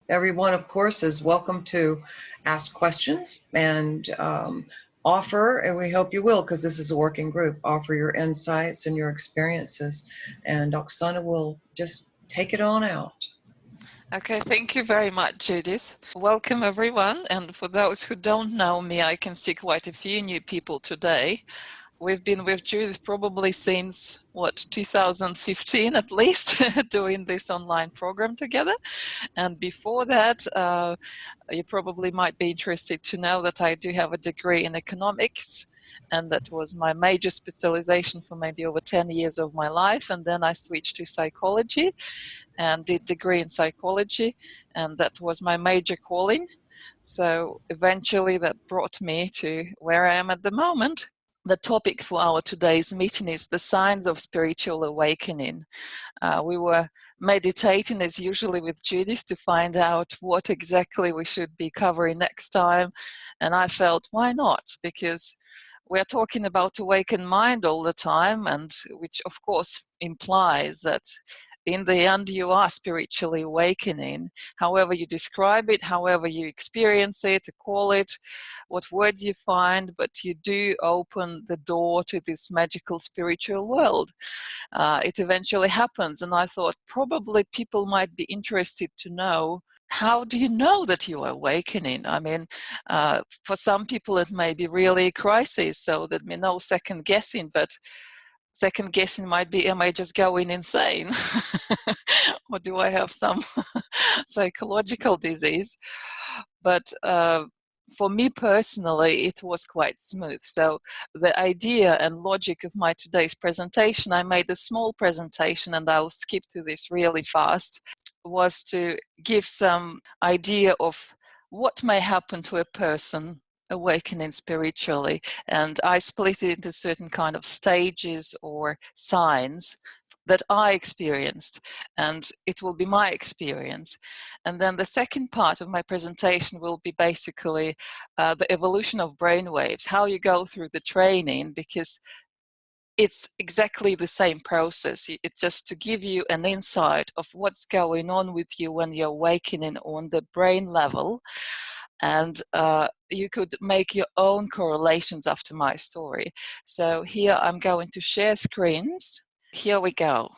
Everyone, of course, is welcome to ask questions and offer, and we hope you will, because this is a working group, offer your insights and your experiences. And Oksana will just take it on out. Okay, thank you very much, Judith. Welcome, everyone. And for those who don't know me, I can see quite a few new people today. We've been with Judith probably since, 2015 at least, doing this online program together. And before that, you probably might be interested to know that I do have a degree in economics. And that was my major specialization for maybe over 10 years of my life. And then I switched to psychology and did degree in psychology. And that was my major calling. So eventually that brought me to where I am at the moment. The topic for our today's meeting is the signs of spiritual awakening. We were meditating as usually with Judith to find out what exactly we should be covering next time. And I felt, why not? Because we're talking about awakened mind all the time, and which of course implies that in the end you are spiritually awakening, however you describe it, however you experience it, call it, what words you find, but you do open the door to this magical spiritual world. It eventually happens, and I thought probably people might be interested to know, how do you know that you are awakening? I mean, for some people it may be really a crisis, so there'd be no second guessing, but second guessing might be, am I just going insane? Or do I have some psychological disease? But for me personally, it was quite smooth. So the idea and logic of my today's presentation, I made a small presentation and I'll skip to this really fast, was to give some idea of what may happen to a person awakening spiritually. And I split it into certain kind of stages or signs that I experienced, and it will be my experience. And then the second part of my presentation will be basically the evolution of brainwaves, how you go through the training, because it's exactly the same process. It's just to give you an insight of what's going on with you when you're awakening on the brain level. And you could make your own correlations after my story. So here I'm going to share screens. Here we go.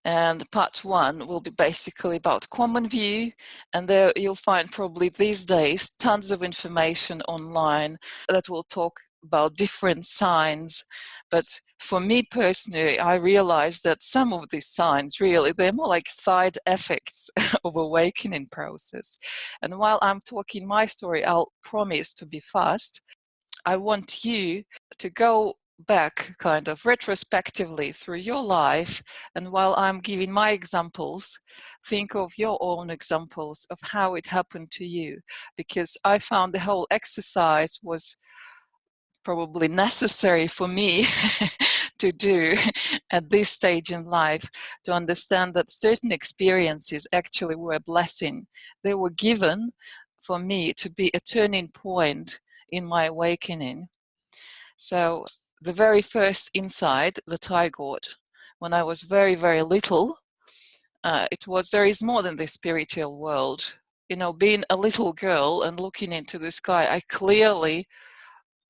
And part one will be basically about common view, and there you'll find probably these days tons of information online that will talk about different signs. But for me personally, I realized that some of these signs really, they're more like side effects of awakening process. And while I'm talking my story, I'll promise to be fast. I want you to go back kind of retrospectively through your life, and while I'm giving my examples, think of your own examples of how it happened to you, because I found the whole exercise was probably necessary for me to do at this stage in life, to understand that certain experiences actually were a blessing. They were given for me to be a turning point in my awakening. So the very first insight that I got when I was very, very little, it was, there is more than the spiritual world. You know, being a little girl and looking into the sky, I clearly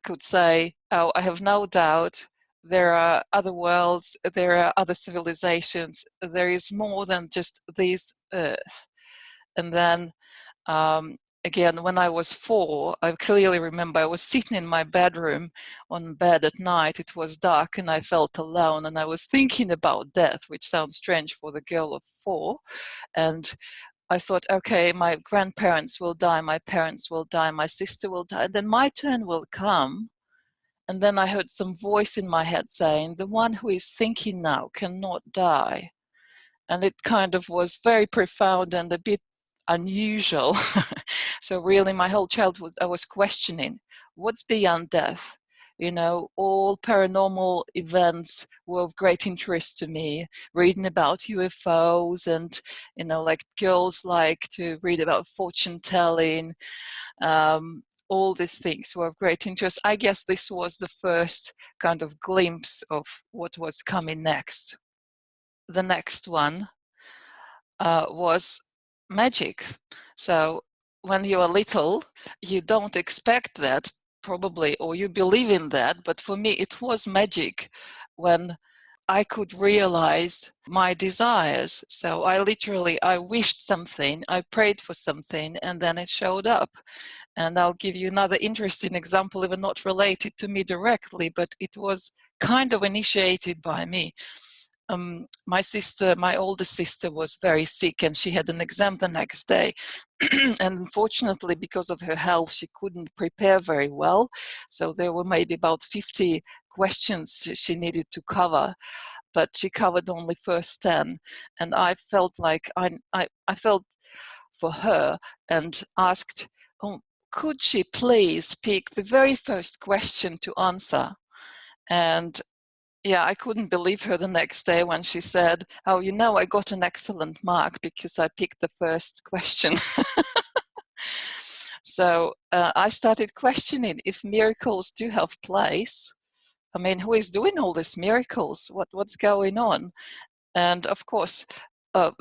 could say, oh, I have no doubt there are other worlds, there are other civilizations, there is more than just this earth. And then again, when I was 4, I clearly remember I was sitting in my bedroom on bed at night. It was dark and I felt alone, and I was thinking about death, which sounds strange for the girl of 4. And I thought, okay, my grandparents will die, my parents will die, my sister will die, and then my turn will come. And then I heard some voice in my head saying, the one who is thinking now cannot die. And it kind of was very profound and a bit unusual. So really my whole childhood I was questioning, what's beyond death? You know, all paranormal events were of great interest to me, reading about UFOs, and, you know, like girls like to read about fortune telling. All these things were of great interest. I guess this was the first kind of glimpse of what was coming next. The next one was magic. So when you are little, you don't expect that probably, or you believe in that. But for me, it was magic when I could realize my desires. So I wished something, I prayed for something, and then it showed up. And I'll give you another interesting example, even not related to me directly, but it was kind of initiated by me. My oldest sister, was very sick, and she had an exam the next day. And unfortunately, because of her health, she couldn't prepare very well. So there were maybe about 50 questions she needed to cover, but she covered only first 10. And I felt like I felt for her and asked, oh, could she please pick the very first question to answer? And yeah, I couldn't believe her the next day when she said, oh, I got an excellent mark because I picked the first question. So I started questioning if miracles do have place. I mean, who is doing all these miracles? What's going on? And of course,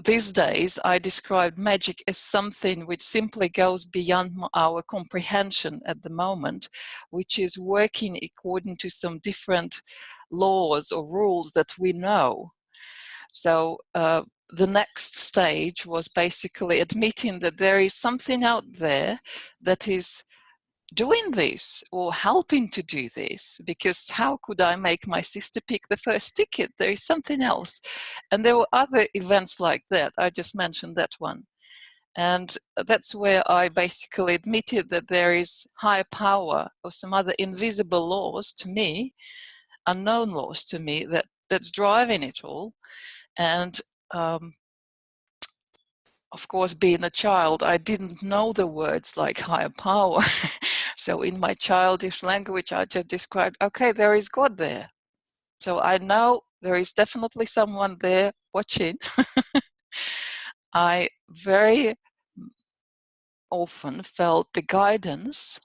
these days, I describe magic as something which simply goes beyond our comprehension at the moment, which is working according to some different laws or rules that we know. So the next stage was basically admitting that there is something out there that is doing this or helping to do this, because how could I make my sister pick the first ticket? There is something else. And there were other events like that. I just mentioned that one. And that's where I basically admitted that there is higher power or some other invisible laws to me, unknown laws to me, that's driving it all. And of course, being a child, I didn't know the words like higher power. So in my childish language, I just described, okay, there is God there. So I know there is definitely someone there watching. I very often felt the guidance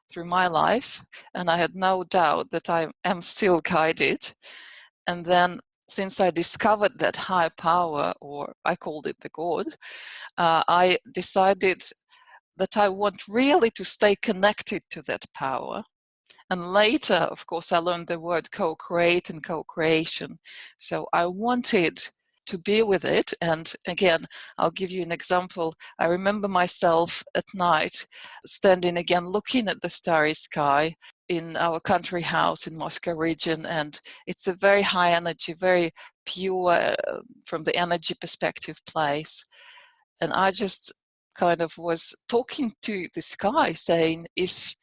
through my life, and I had no doubt that I am still guided. And then since I discovered that higher power, or I called it the God, I decided that I want really to stay connected to that power. And later, of course, I learned the word co-create and co-creation. So I wanted to be with it. And again, I'll give you an example. I remember myself at night standing again, looking at the starry sky in our country house in Moscow region. And it's a very high energy, very pure from the energy perspective place. And I just kind of was talking to the sky saying, if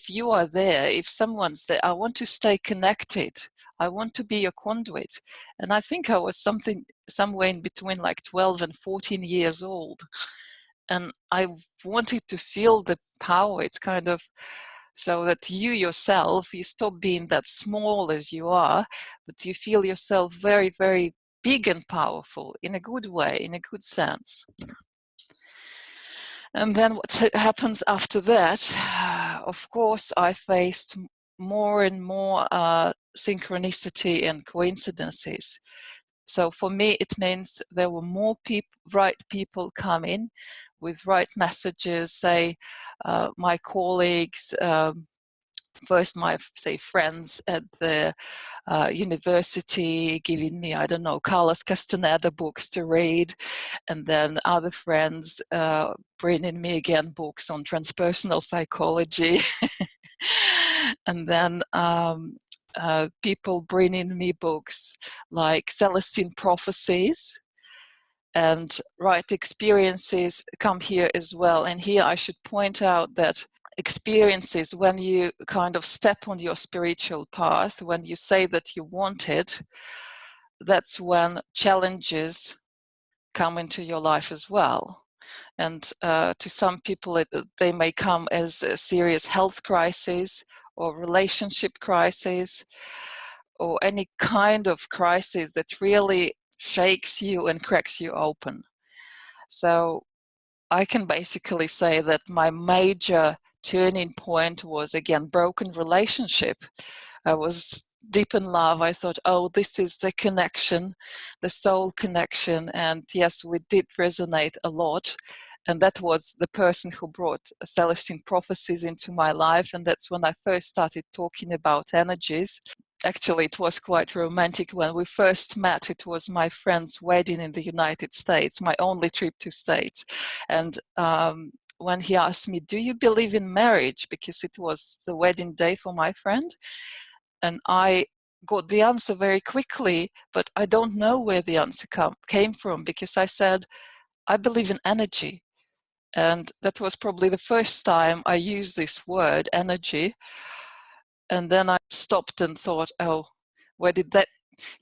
you are there, if someone's there, I want to stay connected. I want to be a conduit. And I think I was somewhere in between like 12 and 14 years old. And I wanted to feel the power. It's kind of so that you yourself, you stop being that small as you are, but you feel yourself very, very big and powerful in a good way, in a good sense. And then what happens after that? Of course, I faced more and more synchronicity and coincidences. So for me, it means there were more right people coming with right messages, say my colleagues, first my, say, friends at the university giving me, I don't know, Carlos Castaneda books to read, and then other friends bringing me again books on transpersonal psychology, and then people bringing me books like Celestine Prophecies, and right experiences come here as well. And here I should point out that experiences, when you kind of step on your spiritual path, when you say that you want it, that's when challenges come into your life as well. And to some people, they may come as a serious health crisis or relationship crisis or any kind of crisis that really shakes you and cracks you open. So I can basically say that my major turning point was, again, broken relationship. I was deep in love. I thought, oh, this is the connection, the soul connection. And yes, we did resonate a lot. And that was the person who brought Celestine prophecies into my life. And that's when I first started talking about energies. Actually, it was quite romantic. When we first met, it was my friend's wedding in the United States, my only trip to States. And when he asked me, do you believe in marriage? Because it was the wedding day for my friend. And I got the answer very quickly, but I don't know where the answer came from, because I said, I believe in energy. And that was probably the first time I used this word, energy. And then I stopped and thought, oh, where did that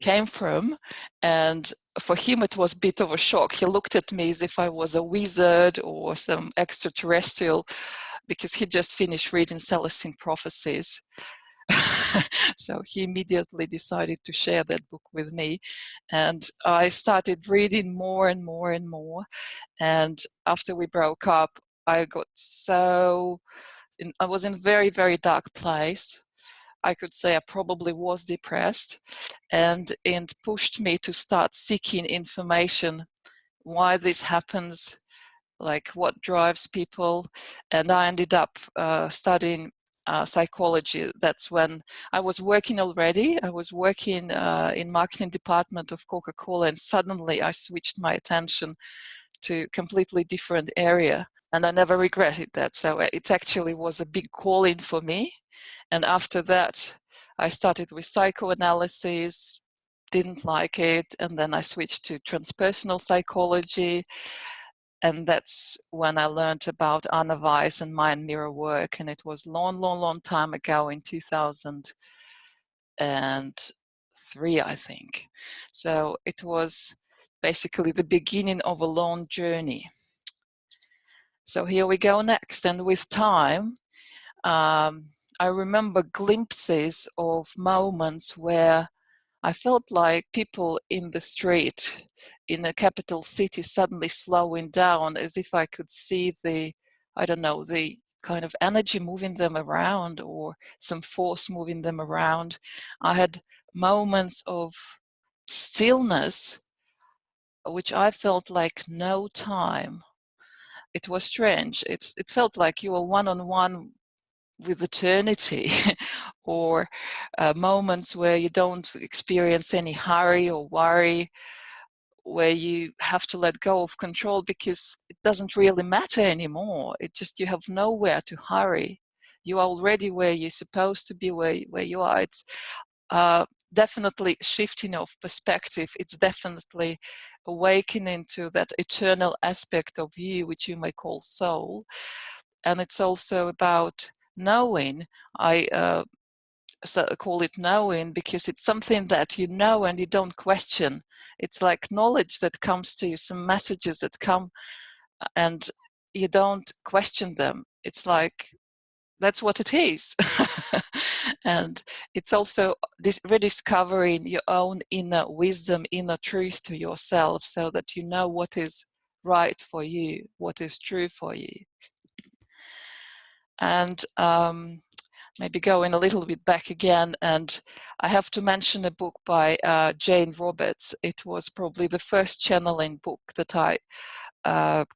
came from? And for him, it was a bit of a shock. He looked at me as if I was a wizard or some extraterrestrial, because he just finished reading Celestine prophecies. So he immediately decided to share that book with me. And I started reading more and more and more. And after we broke up, I was in a very, very dark place. I could say I probably was depressed, and it pushed me to start seeking information, why this happens, like what drives people. And I ended up studying psychology. That's when I was working already. I was working in marketing department of Coca-Cola, and suddenly I switched my attention to completely different area. And I never regretted that. So it actually was a big calling for me. And after that, I started with psychoanalysis, didn't like it. And then I switched to transpersonal psychology. And that's when I learned about Anna Weiss and mind mirror work. And it was long time ago, in 2003, I think. So it was basically the beginning of a long journey. So here we go next. And with time, I remember glimpses of moments where I felt like people in the street in a capital city suddenly slowing down, as if I could see the kind of energy moving them around, or some force moving them around. I had moments of stillness, which I felt like no time. It was strange. It felt like you were one-on-one with eternity, or moments where you don't experience any hurry or worry, where you have to let go of control because it doesn't really matter anymore. It just, you have nowhere to hurry. You are already where you're supposed to be, where you are. It's definitely shifting of perspective. It's definitely awakening to that eternal aspect of you, which you may call soul. And it's also about knowing. I call it knowing because it's something that you know and you don't question. It's like knowledge that comes to you, some messages that come and you don't question them. It's like, that's what it is. And it's also this rediscovering your own inner wisdom, inner truth to yourself, so that you know what is right for you, what is true for you. And maybe going a little bit back again, and I have to mention a book by Jane Roberts. It was probably the first channeling book that I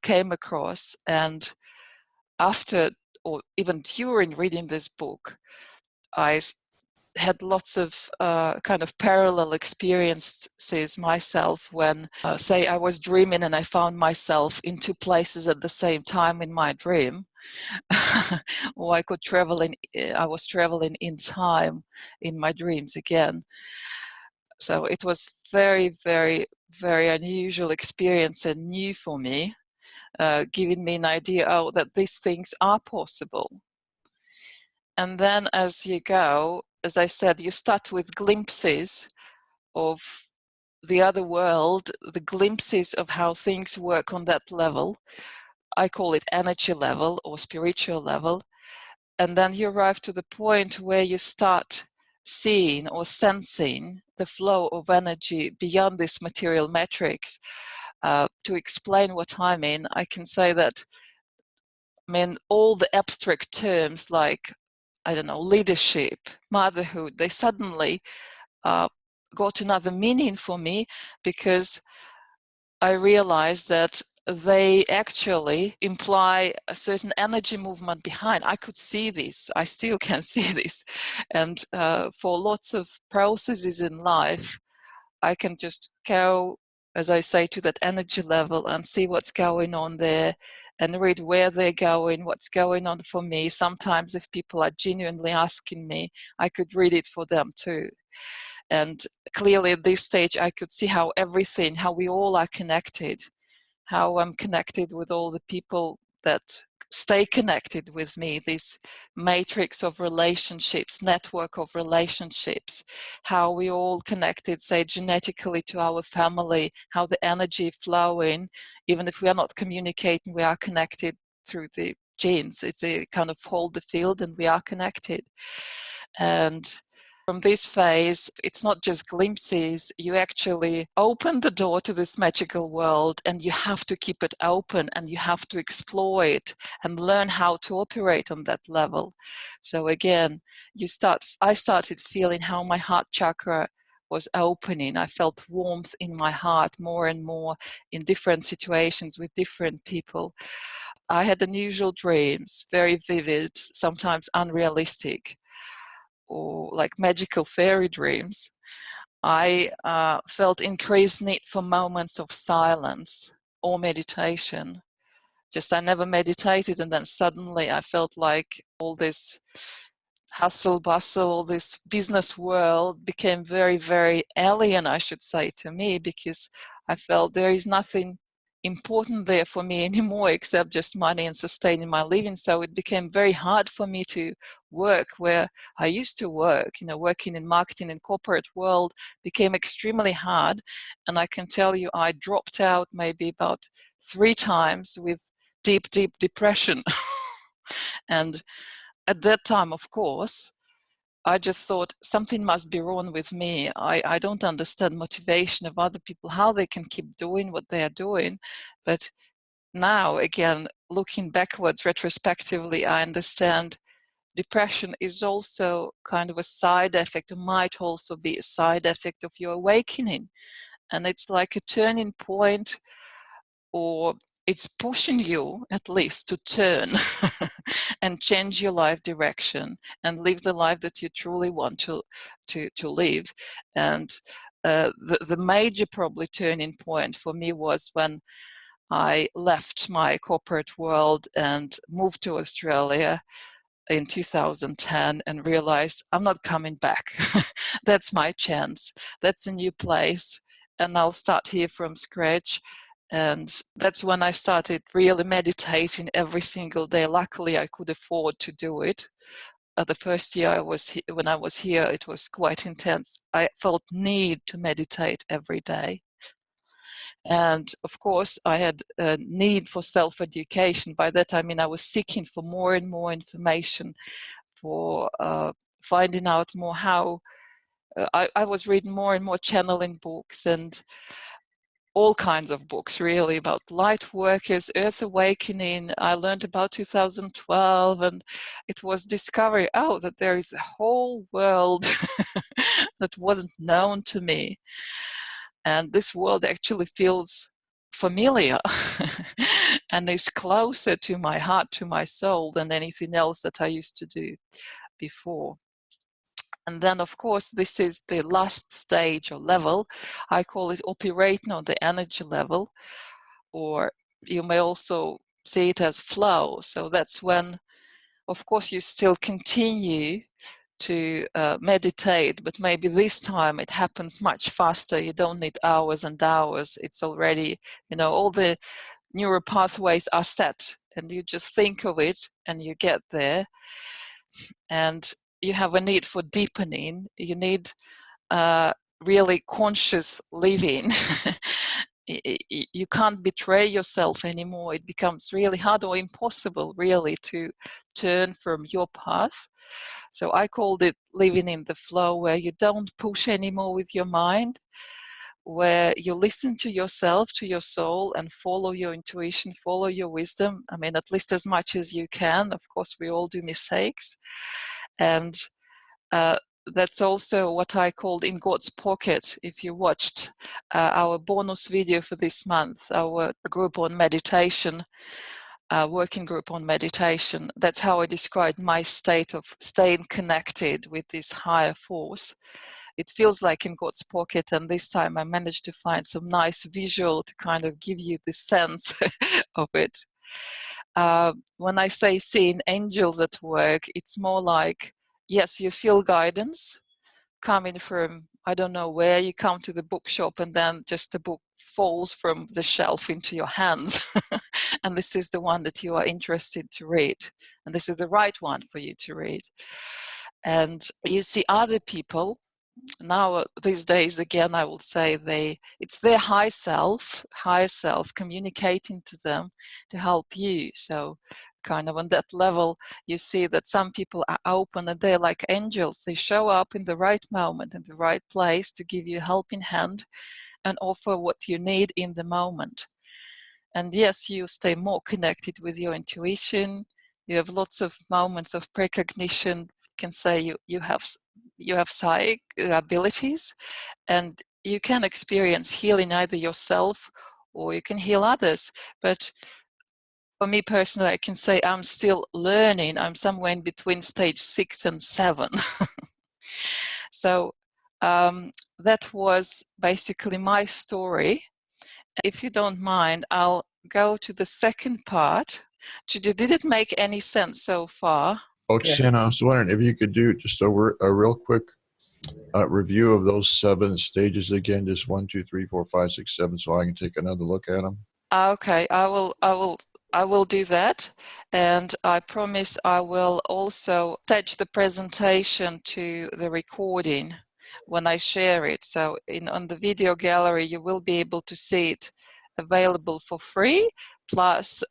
came across, and after, or even during reading this book, I had lots of kind of parallel experiences myself when, say, I was dreaming and I found myself in two places at the same time in my dream. Or I was traveling in time in my dreams again. So it was very, very, very unusual experience and new for me, giving me an idea, that these things are possible. And then as you go, as I said, you start with glimpses of the other world, the glimpses of how things work on that level. I call it energy level or spiritual level. And then you arrive to the point where you start seeing or sensing the flow of energy beyond this material metrics. To explain what I mean, I can say that, all the abstract terms like, leadership, motherhood, they suddenly got another meaning for me, because I realized that they actually imply a certain energy movement behind. I could see this. I still can see this. And for lots of processes in life, I can just go, as I say, to that energy level and see what's going on there and read where they're going, what's going on for me. Sometimes if people are genuinely asking me, I could read it for them too. And clearly at this stage, I could see how everything, how we all are connected, how I'm connected with all the people that stay connected with me, this matrix of relationships, network of relationships, how we all connected, say, genetically to our family, how the energy flowing, even if we are not communicating, we are connected through the genes. It's a kind of hold the field and we are connected. And from this phase, it's not just glimpses, you actually open the door to this magical world and you have to keep it open and you have to explore it and learn how to operate on that level. So again, I started feeling how my heart chakra was opening. I felt warmth in my heart more and more in different situations with different people. I had unusual dreams, very vivid, sometimes unrealistic, or like magical fairy dreams. I felt increased need for moments of silence or meditation. Just I never meditated, and then suddenly I felt like all this hustle bustle, all this business world became very, very alien, I should say, to me, because I felt there is nothing important there for me anymore except just money and sustaining my living. So it became very hard for me to work where I used to work. Working in marketing in corporate world became extremely hard, and I can tell you I dropped out maybe about 3 times with deep depression. And at that time, of course, I just thought something must be wrong with me. I don't understand motivation of other people, how they can keep doing what they are doing. But now, again, looking backwards retrospectively, I understand depression is also kind of a side effect, or might also be a side effect of your awakening. And it's like a turning point, or it's pushing you at least to turn and change your life direction and live the life that you truly want to live. And the major probably turning point for me was when I left my corporate world and moved to Australia in 2010 and realized I'm not coming back. That's my chance. That's a new place. And I'll start here from scratch. And that's when I started really meditating every single day. Luckily, I could afford to do it. The first year when I was here, it was quite intense. I felt need to meditate every day. And of course, I had a need for self-education. By that, I mean, I was seeking for more and more information, for finding out more how. I was reading more and more channeling books and all kinds of books, really, about light workers, earth awakening. I learned about 2012, and it was discovery, that there is a whole world that wasn't known to me. And this world actually feels familiar and is closer to my heart, to my soul, than anything else that I used to do before. And then, of course, this is the last stage or level. I call it operating on the energy level, or you may also see it as flow. So that's when, of course, you still continue to meditate, but maybe this time it happens much faster. You don't need hours and hours. It's already, all the neural pathways are set, and you just think of it and you get there. And you have a need for deepening. You need really conscious living. You can't betray yourself anymore. It becomes really hard or impossible, really, to turn from your path. So I called it living in the flow, where you don't push anymore with your mind, where you listen to yourself, to your soul, and follow your intuition, follow your wisdom. I mean, at least as much as you can. Of course, we all do mistakes. And that's also what I called in God's pocket. If you watched our bonus video for this month, our group on meditation, working group on meditation, that's how I described my state of staying connected with this higher force. It feels like in God's pocket, and this time I managed to find some nice visual to kind of give you the sense of it. When I say seeing angels at work, it's more like, yes, you feel guidance coming from, I don't know where, you come to the bookshop and then just the book falls from the shelf into your hands. And this is the one that you are interested to read. And this is the right one for you to read. And you see other people. Now, these days, again, I will say it's their higher self communicating to them to help you. So kind of on that level, you see that some people are open and they're like angels. They show up in the right moment, in the right place to give you a helping hand and offer what you need in the moment. And yes, you stay more connected with your intuition. You have lots of moments of precognition. You can say you have psychic abilities, and you can experience healing either yourself or you can heal others. But for me personally, I can say I'm still learning. I'm somewhere in between stage 6 and 7. So that was basically my story. If you don't mind, I'll go to the second part. Judy, did it make any sense so far? Oksana, I was wondering if you could do just a real quick review of those 7 stages again, just 1, 2, 3, 4, 5, 6, 7, so I can take another look at them. Okay, I will do that, and I promise I will also attach the presentation to the recording when I share it. So on the video gallery, you will be able to see it available for free. Plus,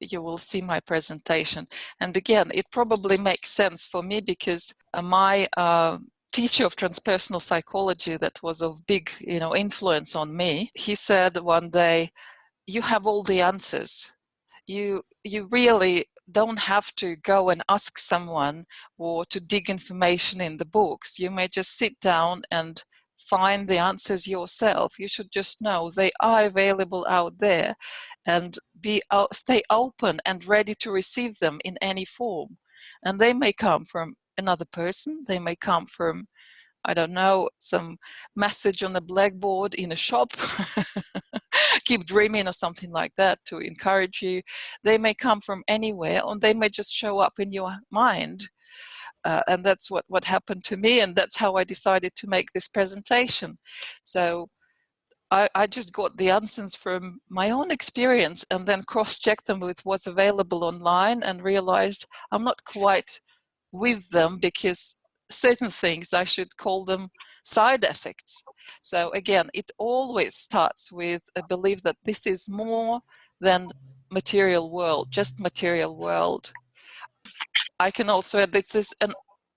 you will see my presentation. And again, it probably makes sense for me because my teacher of transpersonal psychology that was of big, influence on me, he said one day, you have all the answers. You really don't have to go and ask someone or to dig information in the books. You may just sit down and find the answers yourself. You should just know they are available out there, and stay open and ready to receive them in any form. And they may come from another person. They may come from, I don't know, some message on the blackboard in a shop. Keep dreaming or something like that to encourage you. They may come from anywhere, or they may just show up in your mind. And that's what happened to me, and that's how I decided to make this presentation. So I just got the answers from my own experience and then cross-checked them with what's available online and realized I'm not quite with them because certain things, I should call them side effects. So again, it always starts with a belief that this is more than material world, just material world. I can also add this is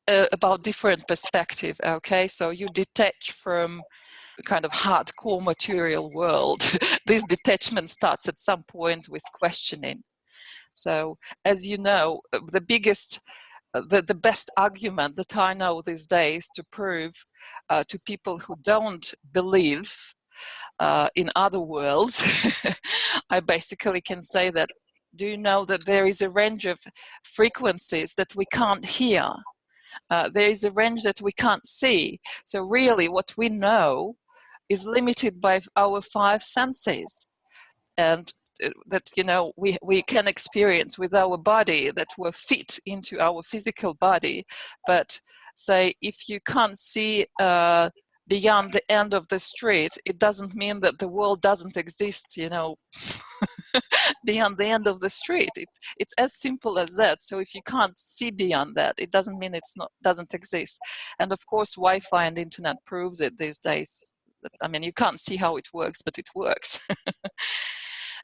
about different perspective, okay? So you detach from kind of hardcore material world. This detachment starts at some point with questioning. So as you know, the best argument that I know these days to prove to people who don't believe in other worlds, I basically can say that, do you know that there is a range of frequencies that we can't hear? There is a range that we can't see. So really what we know is limited by our 5 senses. And that we can experience with our body, that we're fit into our physical body. But say if you can't see beyond the end of the street, it doesn't mean that the world doesn't exist, beyond the end of the street. It's as simple as that. So if you can't see beyond that, it doesn't mean doesn't exist. And of course Wi-Fi and internet proves it these days. I mean, you can't see how it works, but it works.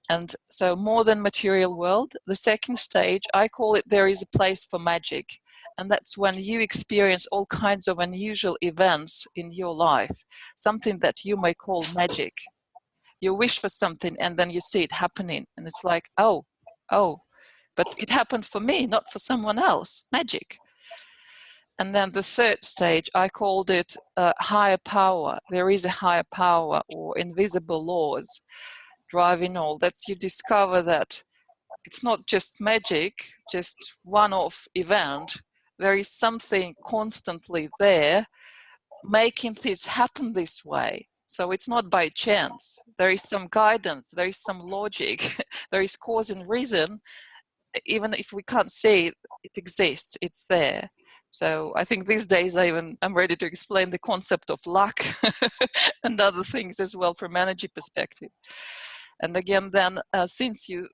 And so more than material world, the second stage, I call it, there is a place for magic. And that's when you experience all kinds of unusual events in your life, something that you may call magic. You wish for something and then you see it happening. And it's like, oh, but it happened for me, not for someone else. Magic. And then the third stage, I called it higher power. There is a higher power or invisible laws driving all. That's you discover that it's not just magic, just one-off event. There is something constantly there making things happen this way. So it's not by chance. There is some guidance, there is some logic, there is cause and reason. Even if we can't see it, it exists, it's there. So I think these days I'm ready to explain the concept of luck and other things as well from energy perspective. And again, then since you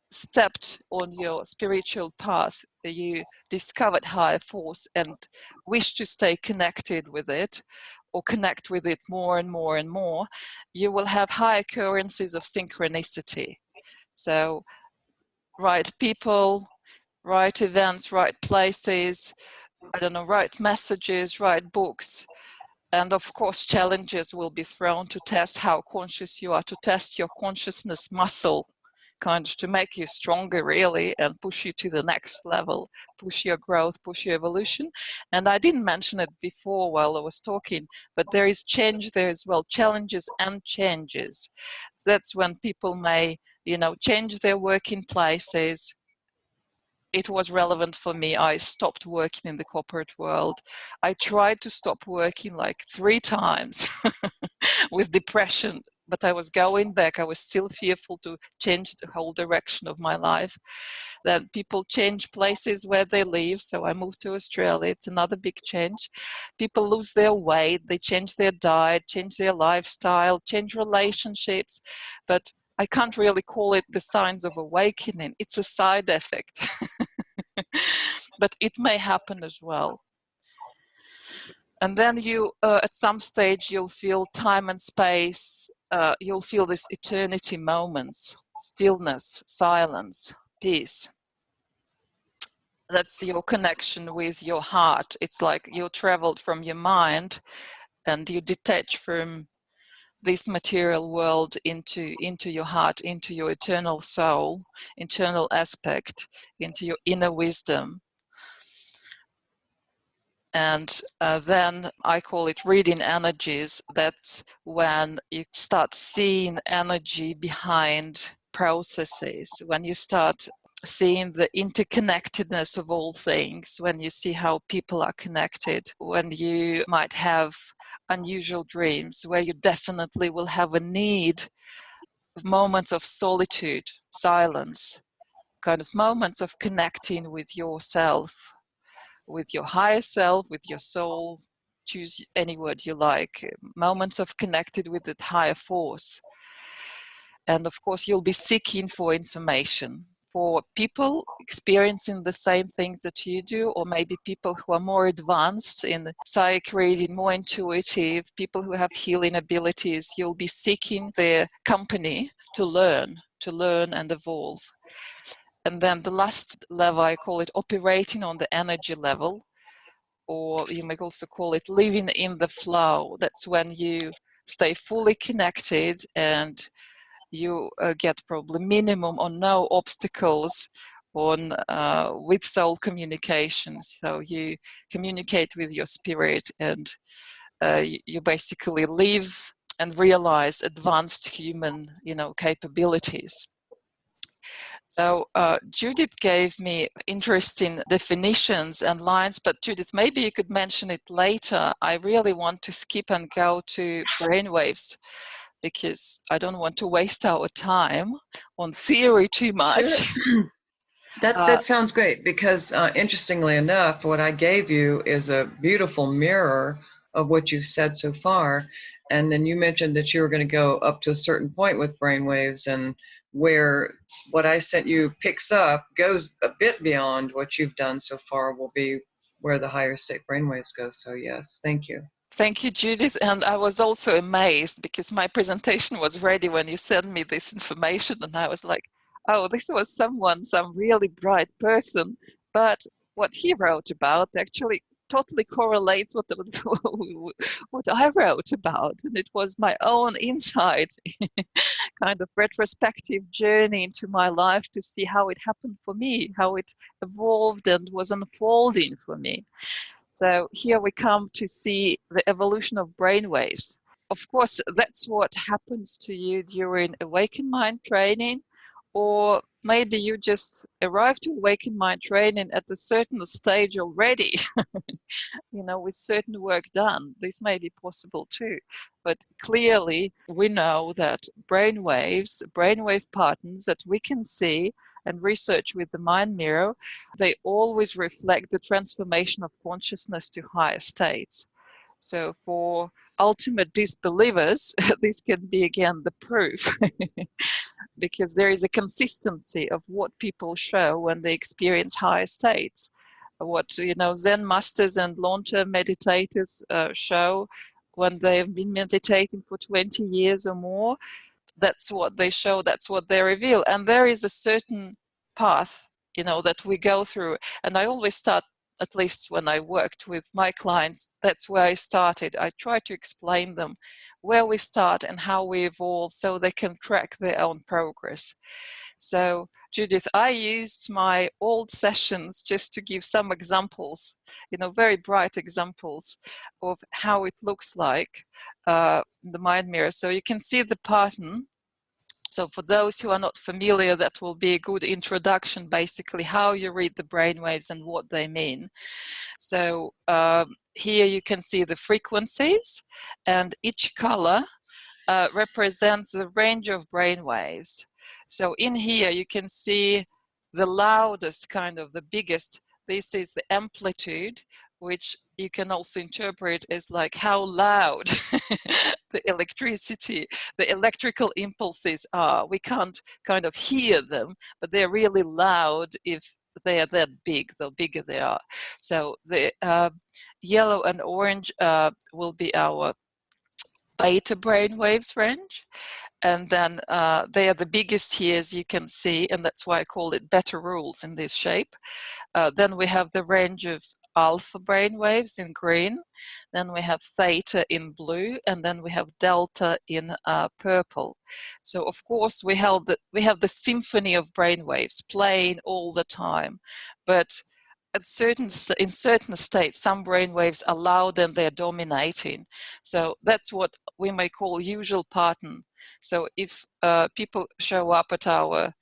stepped on your spiritual path, you discovered higher force and wish to stay connected with it or connect with it more and more and more, you will have high occurrences of synchronicity. So right people, right events, right places, I don't know, right messages, right books. And of course, challenges will be thrown to test how conscious you are, to test your consciousness muscle, kind of to make you stronger really and push you to the next level, push your growth, push your evolution. And I didn't mention it before while I was talking, but there is change there as well, challenges and changes. That's when people may, change their working places. It was relevant for me. I stopped working in the corporate world. I tried to stop working like 3 times with depression, but I was going back. I was still fearful to change the whole direction of my life. Then people change places where they live. So I moved to Australia. It's another big change. People lose their weight. They change their diet, change their lifestyle, change relationships. But I can't really call it the signs of awakening. It's a side effect. But it may happen as well. And then you, at some stage, you'll feel time and space. You'll feel this eternity moments, stillness, silence, peace. That's your connection with your heart. It's like you traveled from your mind and you detach from this material world into your heart, into your eternal soul, internal aspect, into your inner wisdom. And then I call it reading energies. That's when you start seeing energy behind processes, when you start seeing the interconnectedness of all things, when you see how people are connected, when you might have unusual dreams, where you definitely will have a need of moments of solitude, silence, kind of moments of connecting with yourself, with your higher self, with your soul, choose any word you like, moments of connected with that higher force. And of course, you'll be seeking for information, for people experiencing the same things that you do, or maybe people who are more advanced in psychic reading, more intuitive, people who have healing abilities. You'll be seeking their company to learn and evolve. And then the last level, I call it operating on the energy level, or you may also call it living in the flow. That's when you stay fully connected and you get probably minimum or no obstacles on with soul communication. So you communicate with your spirit and you basically live and realize advanced human, capabilities. So Judith gave me interesting definitions and lines, but Judith, maybe you could mention it later. I really want to skip and go to brainwaves because I don't want to waste our time on theory too much. Sure. That sounds great because interestingly enough, what I gave you is a beautiful mirror of what you've said so far. And then you mentioned that you were going to go up to a certain point with brainwaves, and where what I sent you picks up goes a bit beyond what you've done so far will be where the higher state brainwaves go. So yes, thank you. Thank you, Judith. And I was also amazed because my presentation was ready when you sent me this information. And I was like, oh, this was some really bright person. But what he wrote about actually totally correlates with what I wrote about. And it was my own insight, kind of retrospective journey into my life to see how it happened for me, how it evolved and was unfolding for me. So here we come to see the evolution of brainwaves. Of course, that's what happens to you during awakened mind training, or maybe you just arrived to awakened mind training at a certain stage already, with certain work done. This may be possible too. But clearly, we know that brainwave patterns that we can see and research with the mind mirror, they always reflect the transformation of consciousness to higher states. So for ultimate disbelievers, this can be again the proof because there is a consistency of what people show when they experience higher states. What Zen masters and long-term meditators show when they have been meditating for 20 years or more, that's what they show, that's what they reveal. And there is a certain path, that we go through. And I always start, at least when I worked with my clients, that's where I started. I try to explain them where we start and how we evolve so they can track their own progress. So, Judith, I used my old sessions just to give some examples, very bright examples of how it looks like, the mind mirror. So you can see the pattern. So for those who are not familiar, that will be a good introduction, basically how you read the brainwaves and what they mean. So here you can see the frequencies, and each color represents the range of brainwaves. So in here you can see the loudest, kind of the biggest. This is the amplitude, which you can also interpret as like how loud the electricity, the electrical impulses are. We can't kind of hear them, but they're really loud if they are that big, the bigger they are. So the yellow and orange will be our beta brainwaves range. And then they are the biggest here, as you can see, and that's why I call it beta rules in this shape. Then we have the range of alpha brainwaves in green, then we have theta in blue, and then we have delta in purple. So of course we have the symphony of brainwaves playing all the time, but in certain states, some brainwaves are loud and they're dominating. So that's what we may call usual pattern. So if people show up at our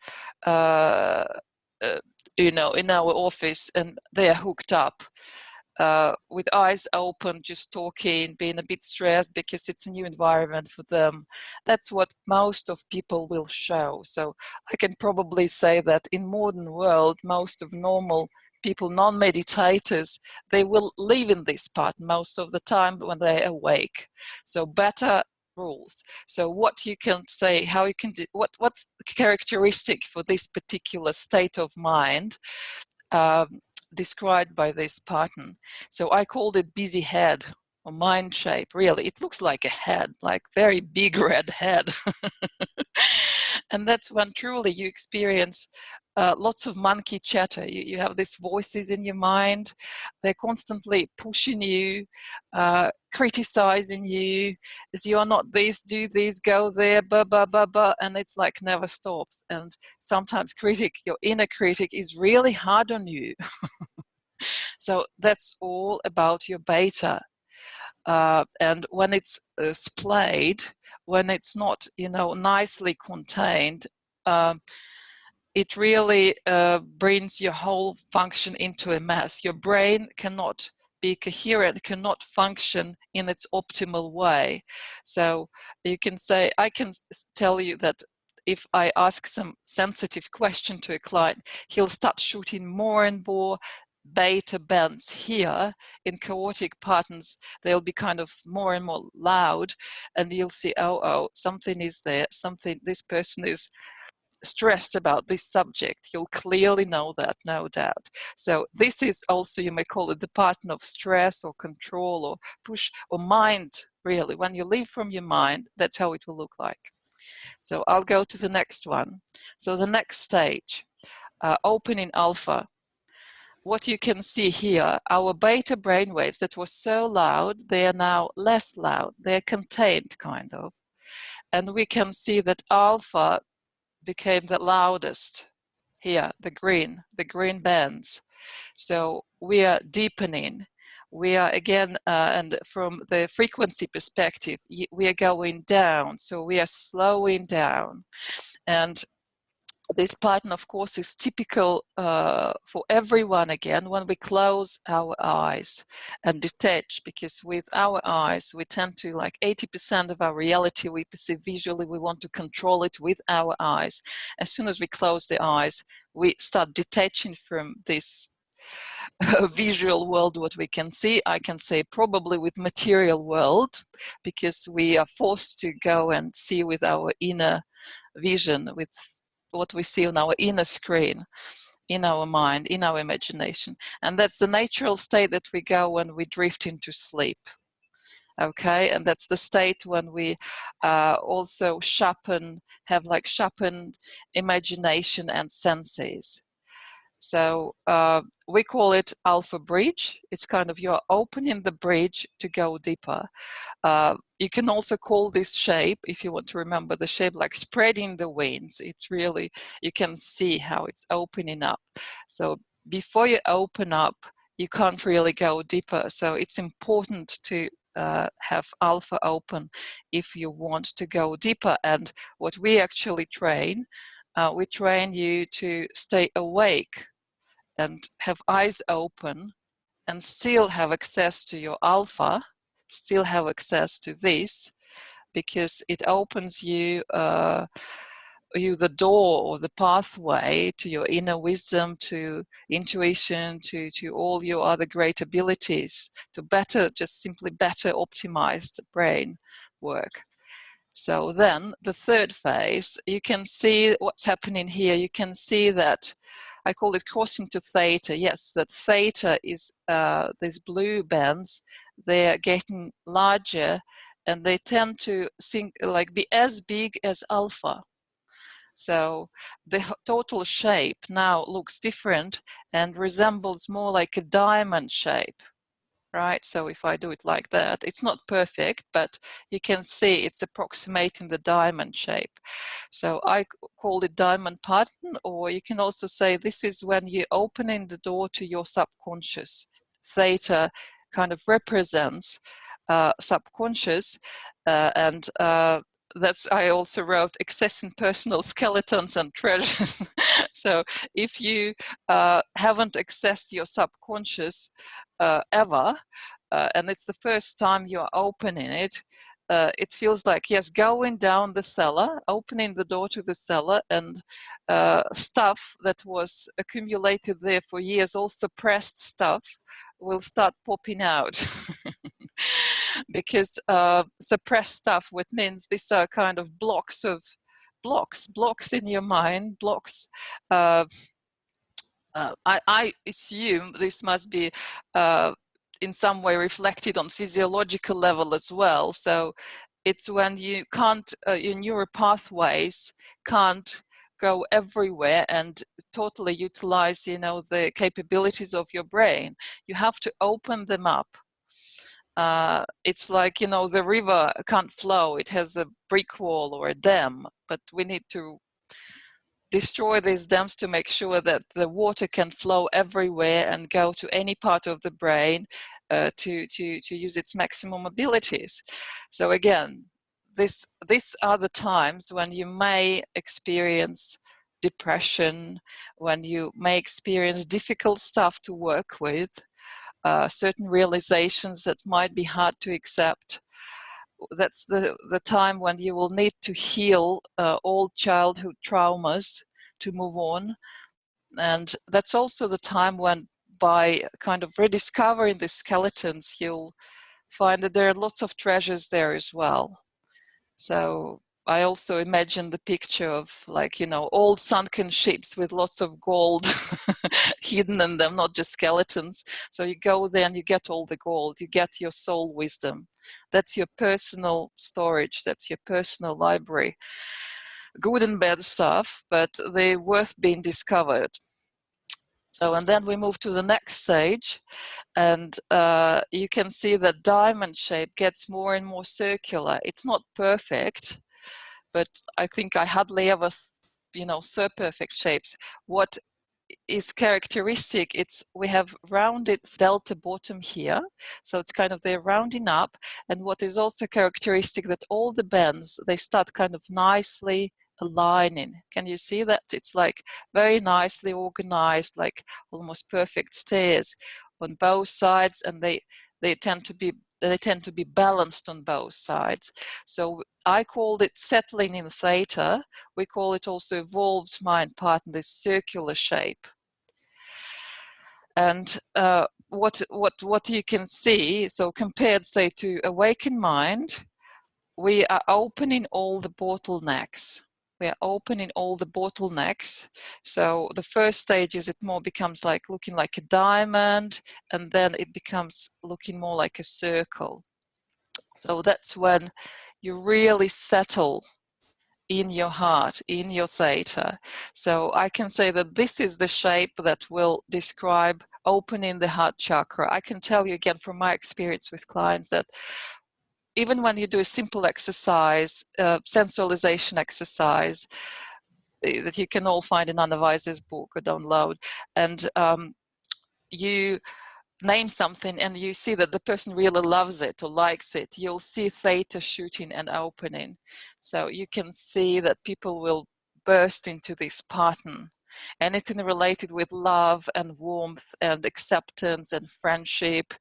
in our office and they are hooked up with eyes open, just talking, being a bit stressed because it's a new environment for them, that's what most of people will show. So I can probably say that in modern world, most of normal people, non-meditators, they will live in this pattern most of the time when they're awake. So better rules. So what you can say, how you can do, what's characteristic for this particular state of mind described by this pattern. So I called it busy head or mind shape. Really, it looks like a head, like very big red head. And that's when truly you experience lots of monkey chatter. You have these voices in your mind. They're constantly pushing you, criticizing you, as you are not this, do this, go there, blah, blah, blah, blah, and it's like never stops. And sometimes your inner critic is really hard on you. So that's all about your beta. And when it's splayed, when it's not, nicely contained, it really brings your whole function into a mess. Your brain cannot be coherent, cannot function in its optimal way. So you can say, I can tell you that if I ask some sensitive question to a client, he'll start shooting more and more beta bands here in chaotic patterns. They'll be kind of more and more loud, and you'll see, oh, something is there, this person is stressed about this subject. You'll clearly know that, no doubt. So this is also, you may call it the pattern of stress or control or push or mind, really. When you leave from your mind, that's how it will look like. So I'll go to the next one. So the next stage, opening alpha. What you can see here, our beta brainwaves that were so loud, they are now less loud. They're contained, kind of. And we can see that alpha became the loudest here, the green bands. So we are deepening. we are again, and from the frequency perspective, we are going down, so we are slowing down. And this pattern, of course, is typical for everyone again when we close our eyes and detach, because with our eyes we tend to, like 80% of our reality we perceive visually, we want to control it with our eyes. As soon as we close the eyes, we start detaching from this visual world, what we can see. I can say probably with material world, because we are forced to go and see with our inner vision, with what we see on our inner screen, in our mind, in our imagination. And that's the natural state that we go when we drift into sleep. Okay, and that's the state when we also have like sharpened imagination and senses. So we call it alpha bridge. It's kind of you're opening the bridge to go deeper. You can also call this shape, if you want to remember the shape, like spreading the wings. It's really, you can see how it's opening up. So before you open up, you can't really go deeper. So it's important to have alpha open if you want to go deeper. And what we actually train, we train you to stay awake and have eyes open and still have access to your alpha, still have access to this, because it opens you the door or the pathway to your inner wisdom, to intuition, to all your other great abilities, to just simply better optimize the brain work. So then the third phase, you can see what's happening here. You can see that I call it crossing to theta. Yes, that theta is these blue bands. They're getting larger, and they tend to be as big as alpha. So the total shape now looks different and resembles more like a diamond shape. Right, so if I do it like that, it's not perfect, but you can see it's approximating the diamond shape. So I call it diamond pattern, or you can also say this is when you're opening the door to your subconscious. Theta kind of represents subconscious, and that's, I also wrote accessing personal skeletons and treasures. So if you haven't accessed your subconscious ever, and it's the first time you're opening it, it feels like, yes, going down the cellar, opening the door to the cellar, and stuff that was accumulated there for years, all suppressed stuff, will start popping out. Because suppressed stuff, what means these are kind of blocks in your mind, blocks. I assume this must be in some way reflected on physiological level as well. So it's when you can't, your neural pathways can't go everywhere and totally utilize, the capabilities of your brain. You have to open them up. It's like, the river can't flow. It has a brick wall or a dam, but we need to destroy these dams to make sure that the water can flow everywhere and go to any part of the brain to use its maximum abilities. So again, these are the times when you may experience depression, when you may experience difficult stuff to work with, certain realizations that might be hard to accept. That's the time when you will need to heal all childhood traumas to move on. And that's also the time when, by kind of rediscovering the skeletons, you'll find that there are lots of treasures there as well. So I also imagine the picture of, like, old sunken ships with lots of gold hidden in them, not just skeletons. So you go there and you get all the gold, you get your soul wisdom. That's your personal storage, that's your personal library. Good and bad stuff, but they're worth being discovered. So, and then we move to the next stage, and you can see that diamond shape gets more and more circular. It's not perfect, but I think I hardly ever, saw perfect shapes. What is characteristic, we have rounded delta bottom here, so it's kind of they're rounding up. And what is also characteristic that all the bends, they start kind of nicely aligning. Can you see that? It's like very nicely organized, like almost perfect stairs on both sides, and they tend to be balanced on both sides. So I called it settling in theta. We call it also evolved mind pattern, this circular shape. And what you can see, so compared, say, to awakened mind, we are opening all the bottlenecks. We are opening all the bottlenecks. So the first stage is it more becomes like looking like a diamond, and then it becomes looking more like a circle. So that's when you really settle in your heart, in your theta. So I can say that this is the shape that will describe opening the heart chakra. I can tell you again from my experience with clients that even when you do a simple exercise, sensualization exercise, that you can all find in Anna Weiss's book or download, and you name something and you see that the person really loves it or likes it, you'll see theta shooting and opening. So you can see that people will burst into this pattern. Anything related with love and warmth and acceptance and friendship,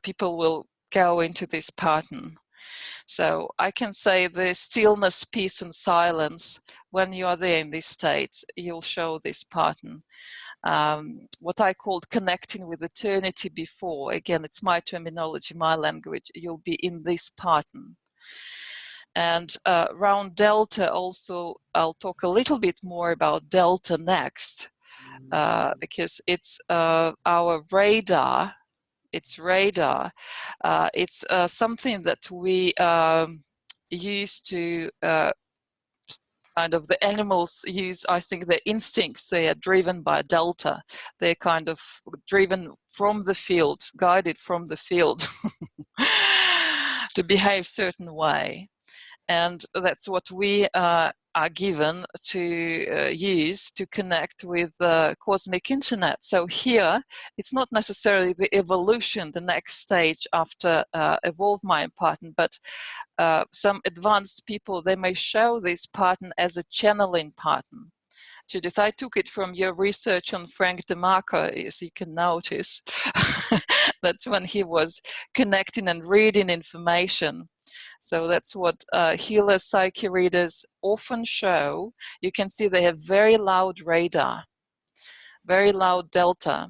people will go into this pattern. So I can say the stillness, peace, and silence, when you are there in these states, you'll show this pattern. What I called connecting with eternity before, again, it's my terminology, my language, you'll be in this pattern. And around delta also, I'll talk a little bit more about delta next, because it's our radar. It's radar. It's something that we use to kind of, the animals use, I think, their instincts. They are driven by delta. They're kind of driven from the field, guided from the field to behave certain way. And that's what we are given to use to connect with the cosmic internet. So here, it's not necessarily the evolution, the next stage after evolved mind pattern, but some advanced people, they may show this pattern as a channeling pattern. Judith, I took it from your research on Frank DeMarco, as you can notice. That's when he was connecting and reading information. So that's what healer psyche readers often show. You can see they have very loud radar, very loud delta,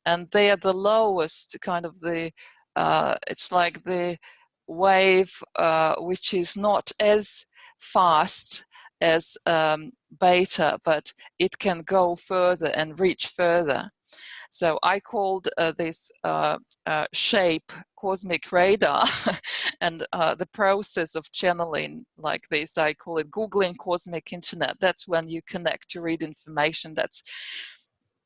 and they are the lowest kind of the, it's like the wave which is not as fast as beta, but it can go further and reach further. So I called this shape cosmic radar, and the process of channeling like this, I call it Googling cosmic internet. That's when you connect to read information. That's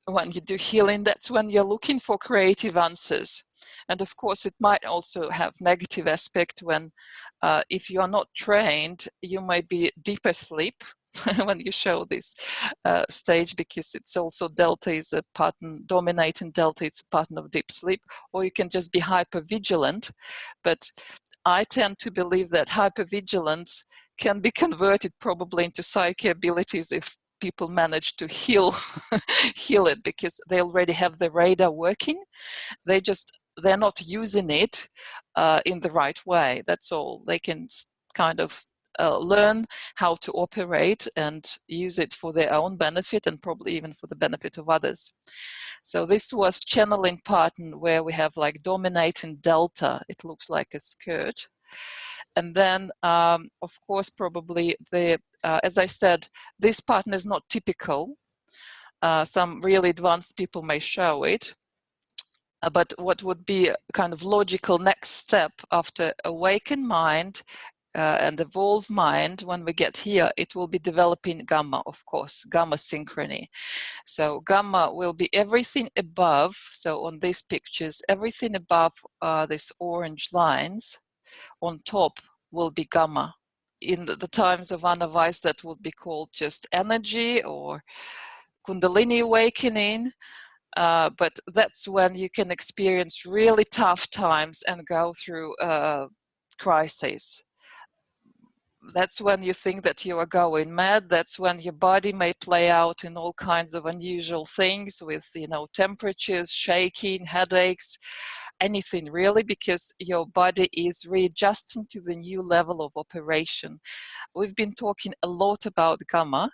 when you do healing. That's when you're looking for creative answers. And of course, it might also have negative aspect when, if you are not trained, you might be deep asleep when you show this stage, because it's also delta is a pattern, dominating delta, it's a pattern of deep sleep, or you can just be hypervigilant. But I tend to believe that hypervigilance can be converted probably into psyche abilities if people manage to heal heal it, because they already have the radar working. They're not using it in the right way. That's all. They can kind of learn how to operate and use it for their own benefit, and probably even for the benefit of others. So this was channeling pattern where we have like dominating delta. It looks like a skirt. And then, of course, probably as I said, this pattern is not typical. Some really advanced people may show it. But what would be a kind of logical next step after awakened mind and evolved mind, when we get here, it will be developing gamma, of course, gamma synchrony. So gamma will be everything above, so on these pictures, everything above these orange lines on top will be gamma. In the times of Anna Weiss, that would be called just energy or Kundalini awakening, but that's when you can experience really tough times and go through crises. That's when you think that you are going mad. That's when your body may play out in all kinds of unusual things with, temperatures, shaking, headaches, anything really, because your body is readjusting to the new level of operation. We've been talking a lot about gamma,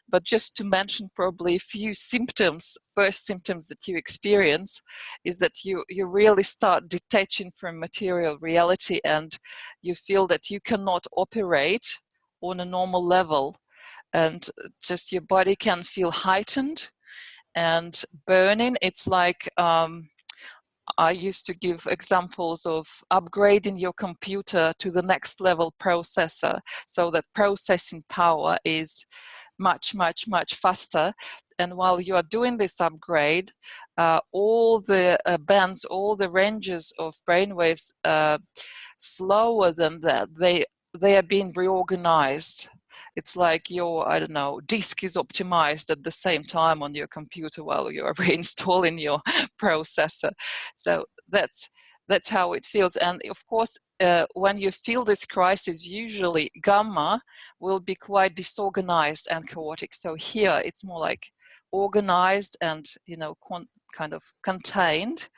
but just to mention probably a few symptoms, first symptoms that you experience is that you really start detaching from material reality, and you feel that you cannot operate on a normal level, and just your body can feel heightened and burning. It's like I used to give examples of upgrading your computer to the next level processor, so that processing power is much, much, much faster. And while you are doing this upgrade, all the bands, all the ranges of brainwaves slower than that, they are being reorganized. It's like your, I don't know, disk is optimized at the same time on your computer while you are reinstalling your processor. So that's how it feels. And of course, when you feel this crisis, usually gamma will be quite disorganized and chaotic. So here it's more like organized and, kind of contained.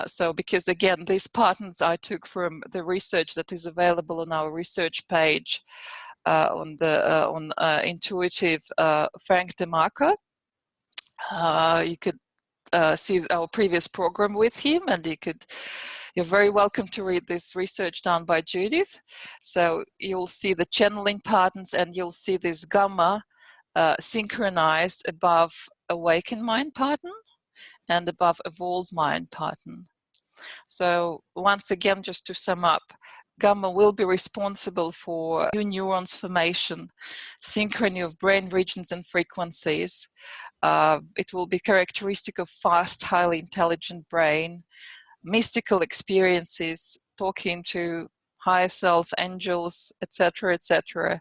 So because again, these patterns I took from the research that is available on our research page on Intuitive, Frank DeMarco. You could see our previous program with him, and you're very welcome to read this research done by Judith. So you'll see the channeling patterns, and you'll see this gamma synchronized above awakened mind pattern and above evolved mind pattern. So once again, just to sum up, gamma will be responsible for new neurons formation, synchrony of brain regions and frequencies. It will be characteristic of fast, highly intelligent brain, mystical experiences, talking to higher self, angels, etc., etc.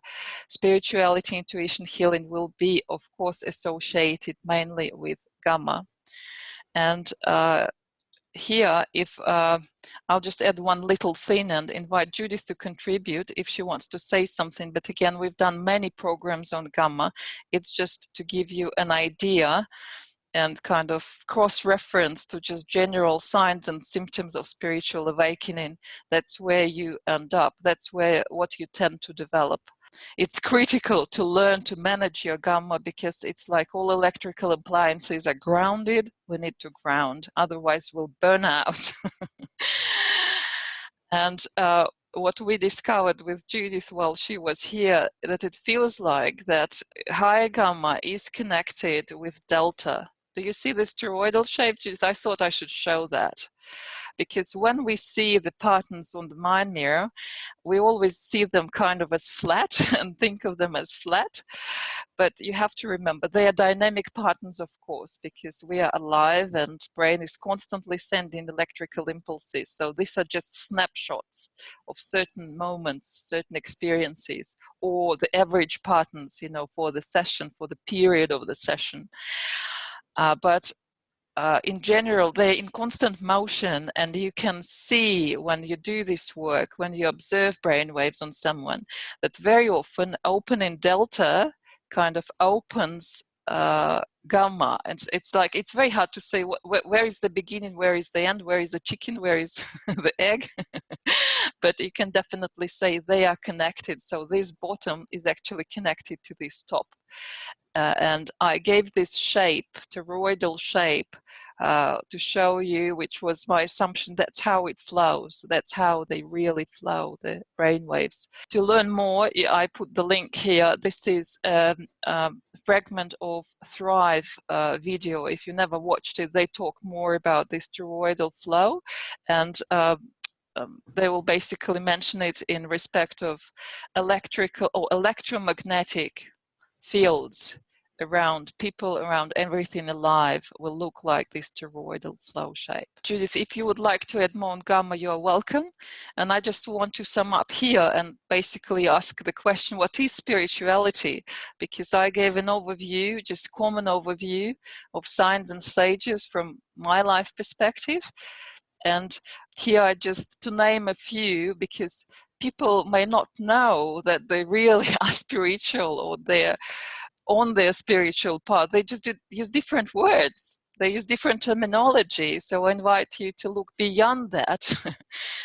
Spirituality, intuition, healing will be, of course, associated mainly with gamma. And here, if I'll just add one little thing and invite Judith to contribute if she wants to say something. But again, we've done many programs on gamma. It's just to give you an idea and kind of cross-reference to just general signs and symptoms of spiritual awakening. That's where you end up. That's what you tend to develop. It's critical to learn to manage your gamma, because it's like all electrical appliances are grounded. We need to ground, otherwise we'll burn out. And what we discovered with Judith while she was here, that it feels like that high gamma is connected with delta. Do you see this toroidal shape, Judith? I thought I should show that. Because when we see the patterns on the mind mirror, we always see them kind of as flat and think of them as flat. But you have to remember, they are dynamic patterns, of course, because we are alive and brain is constantly sending electrical impulses. So these are just snapshots of certain moments, certain experiences, or the average patterns, for the session, for the period of the session. But in general, they're in constant motion, and you can see when you do this work, when you observe brain waves on someone, that very often opening delta kind of opens gamma. And it's like, it's very hard to say where is the beginning, where is the end, where is the chicken, where is the egg. But you can definitely say they are connected. So this bottom is actually connected to this top. And I gave this shape, toroidal shape, to show you, which was my assumption, that's how it flows. That's how they really flow, the brain waves. To learn more, I put the link here. This is a fragment of Thrive video. If you never watched it, they talk more about this toroidal flow, and they will basically mention it in respect of electrical or electromagnetic fields around people, around everything alive will look like this toroidal flow shape. Judith, if you would like to add more on gamma, you are welcome. And I just want to sum up here and basically ask the question, what is spirituality? Because I gave an overview, just common overview of signs and stages from my life perspective. And here I just, to name a few, because people may not know that they really are spiritual or they're on their spiritual path. They just use different words. They use different terminology. So I invite you to look beyond that.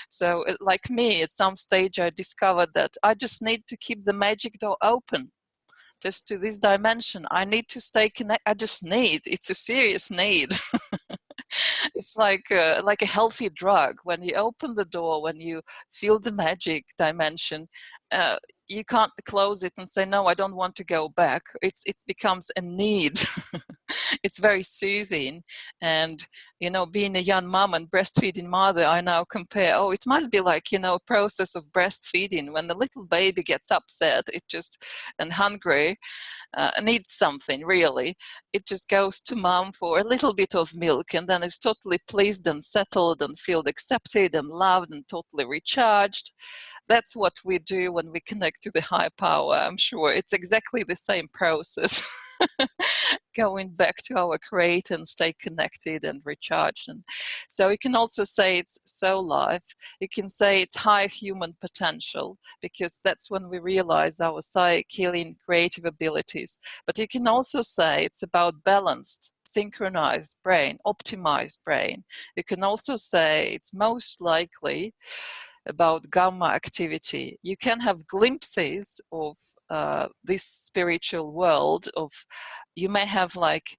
So like me, at some stage I discovered that I just need to keep the magic door open. Just to this dimension, I need to stay connected. I just need, it's a serious need. It's like a healthy drug. When you open the door, when you feel the magic dimension, you can't close it and say, no, I don't want to go back. It becomes a need. It's very soothing. And, you know, being a young mom and breastfeeding mother, I now compare, oh, it must be like, you know, a process of breastfeeding. When the little baby gets upset, and hungry, needs something, really, it just goes to mom for a little bit of milk, and then is totally pleased and settled and feels accepted and loved and totally recharged. That's what we do when we connect to the high power. I'm sure it's exactly the same process. Going back to our creator and stay connected and recharged. And so you can also say it's soul life. You can say it's high human potential, because that's when we realize our psychic, healing, creative abilities. But you can also say it's about balanced, synchronized brain, optimized brain. You can also say it's most likely about gamma activity. You can have glimpses of this spiritual world, you may have like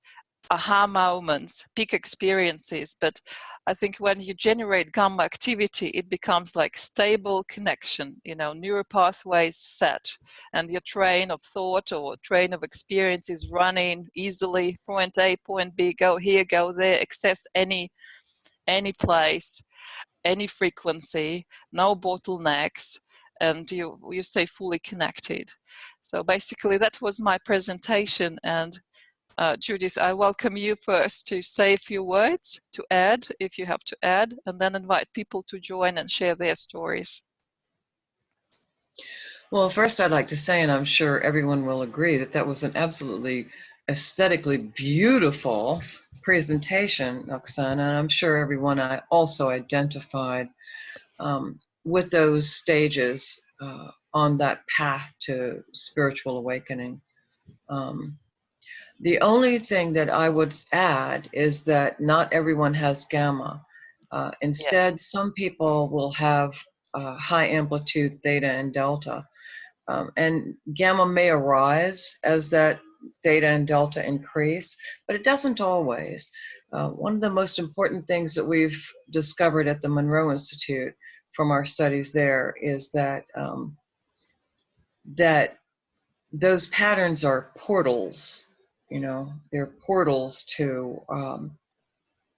aha moments, peak experiences, but I think when you generate gamma activity, it becomes like stable connection, you know, neural pathways set, and your train of thought or train of experience is running easily, point A, point B, go here, go there, access any place, any frequency, no bottlenecks, and you stay fully connected. So basically that was my presentation, and Judith, I welcome you first to say a few words, to add if you have to add, and then invite people to join and share their stories. Well, first I'd like to say, and I'm sure everyone will agree, that that was an absolutely aesthetically beautiful presentation, Oksana, and I'm sure everyone also identified with those stages on that path to spiritual awakening. The only thing that I would add is that not everyone has gamma. Instead, some people will have high amplitude theta and delta. And gamma may arise as that theta and delta increase, but it doesn't always. One of the most important things that we've discovered at the Monroe Institute from our studies there is that that those patterns are portals. You know, they're portals to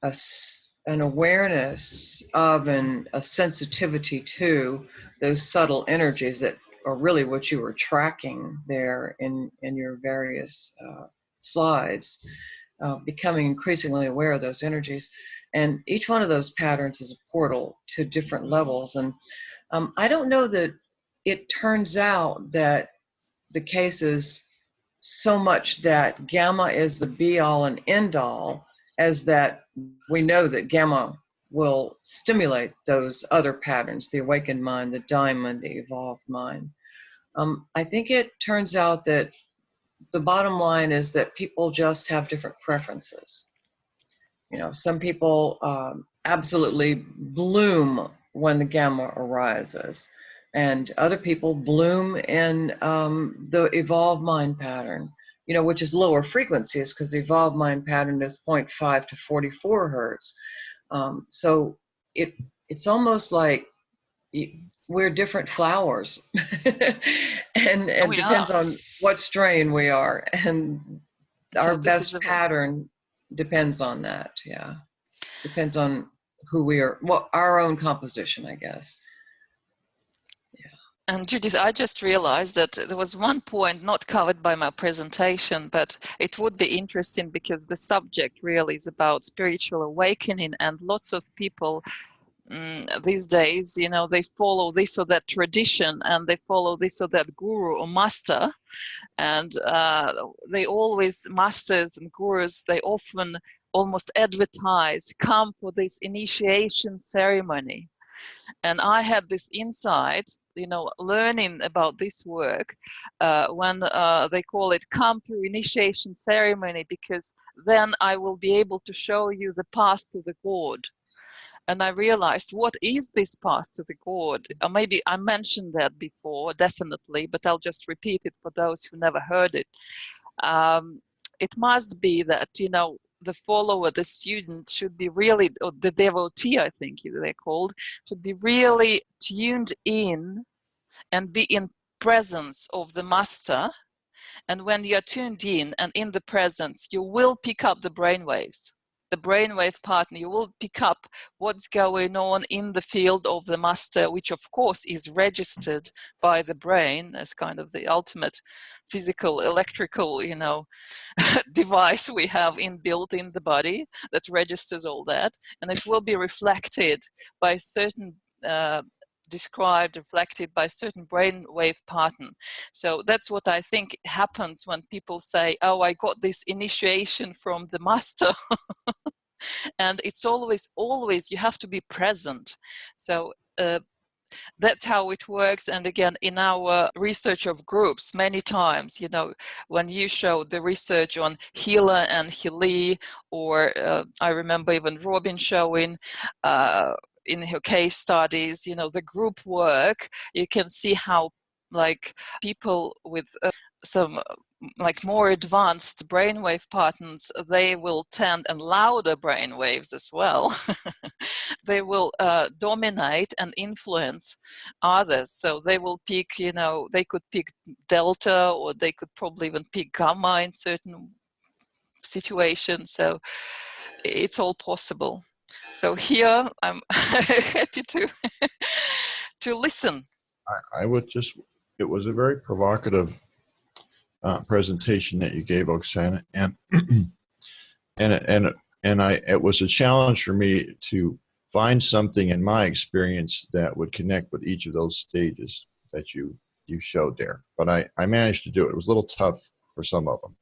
an awareness of and a sensitivity to those subtle energies that are really what you were tracking there in your various slides, becoming increasingly aware of those energies. And each one of those patterns is a portal to different levels. And I don't know that it turns out that the case is so much that gamma is the be-all and end-all, as that we know that gamma will stimulate those other patterns, the awakened mind, the diamond, the evolved mind. I think it turns out that the bottom line is that people just have different preferences. You know, some people absolutely bloom when the gamma arises, and other people bloom in the evolved mind pattern, you know, which is lower frequencies, because the evolved mind pattern is 0.5 to 44 hertz. So it's almost like we're different flowers, and it depends on what strain we are, and our best pattern depends on that. Yeah, depends on who we are, well, our own composition, I guess. Yeah. And Judith, I just realized that there was one point not covered by my presentation, but it would be interesting because the subject really is about spiritual awakening, and lots of people these days, you know, they follow this or that tradition, and they follow this or that guru or master, and they always, masters and gurus, they often almost advertise, come for this initiation ceremony. And I had this insight, you know, learning about this work when they call it come through initiation ceremony, because then I will be able to show you the path to the God. And I realized, what is this path to the God? Maybe I mentioned that before, definitely, but I'll just repeat it for those who never heard it. It must be that, you know, the follower, the student should be really, or the devotee, I think they're called, should be really tuned in and be in presence of the master. And when you're tuned in and in the presence, you will pick up the brainwaves. The brainwave partner, you will pick up what's going on in the field of the master, which of course is registered by the brain as kind of the ultimate physical, electrical, you know, device we have inbuilt in the body that registers all that. And it will be reflected by certain reflected by certain brainwave pattern. So that's what I think happens when people say, oh, I got this initiation from the master. And it's always, you have to be present. So that's how it works. And again, in our research of groups, many times, you know, when you show the research on Healer and Healy, or I remember even Robin showing in her case studies, you know, the group work, you can see how like people with some like more advanced brainwave patterns, they will tend, and louder brainwaves as well, they will dominate and influence others. So they will pick, you know, they could pick delta, or they could probably even pick gamma in certain situations. So it's all possible. So here I'm happy to listen. I would just, it was a very provocative presentation that you gave, Oksana, and it was a challenge for me to find something in my experience that would connect with each of those stages that you showed there. But I managed to do it. It was a little tough for some of them.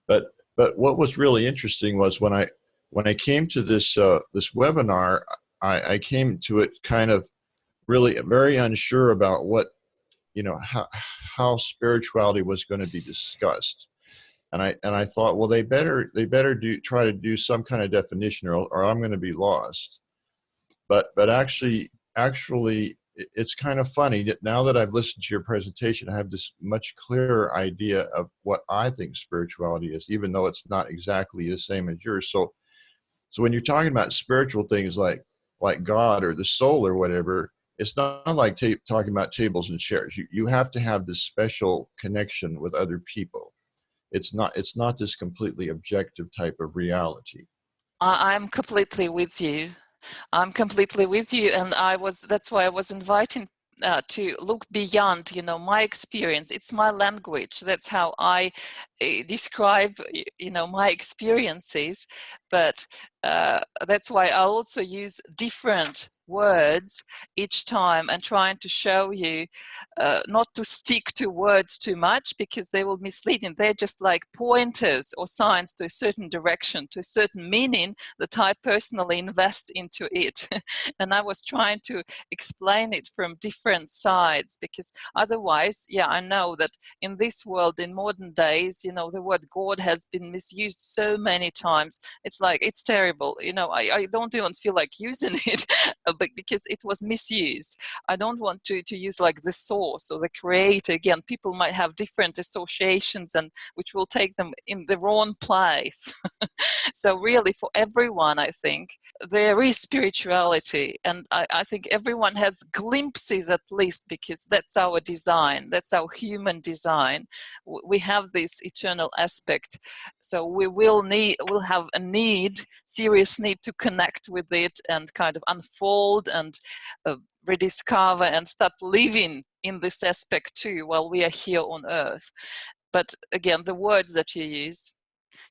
But what was really interesting was when I came to this this webinar, I came to it kind of really very unsure about what, you know, how spirituality was going to be discussed. And I thought, well, they better try to do some kind of definition, or I'm going to be lost. But actually, it's kind of funny that now that I've listened to your presentation, I have this much clearer idea of what I think spirituality is, even though it's not exactly the same as yours. So when you're talking about spiritual things like God or the soul or whatever, it's not like talking about tables and chairs. You have to have this special connection with other people. It's not this completely objective type of reality. I'm completely with you. I'm completely with you, and that's why I was inviting to look beyond, you know, my experience. It's my language. That's how I describe, you know, my experiences. But that's why I also use different words each time, and trying to show you not to stick to words too much, because they will mislead you. They're just like pointers or signs to a certain direction, to a certain meaning that I personally invest into it. And I was trying to explain it from different sides, because otherwise, yeah, I know that in this world, in modern days, you know, the word God has been misused so many times. It's like, it's terrible. You know, I don't even feel like using it, but because it was misused. I don't want to use like the source or the creator. Again, people might have different associations, and which will take them in the wrong place. So really, for everyone, I think there is spirituality, and I think everyone has glimpses, at least, because that's our design, that's our human design. We have this eternal aspect, so we'll have a serious need to connect with it and kind of unfold and rediscover and start living in this aspect too while we are here on earth. But again, the words that you use,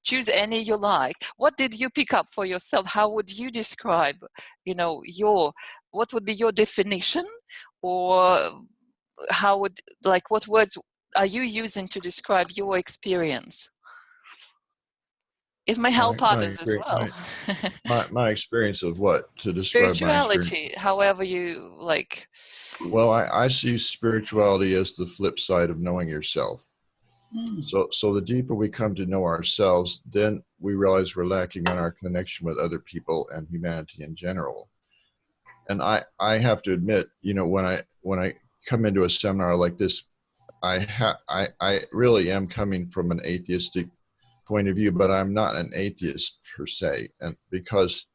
choose any you like. What did you pick up for yourself? How would you describe, what would be your definition, or what words are you using to describe your experience? It may help others as well. My experience of what? To describe my experience? Spirituality, however you like. Well, I see spirituality as the flip side of knowing yourself. So the deeper we come to know ourselves, then we realize we're lacking on our connection with other people and humanity in general. And I have to admit, when I come into a seminar like this, I really am coming from an atheistic point of view, but I'm not an atheist per se, and because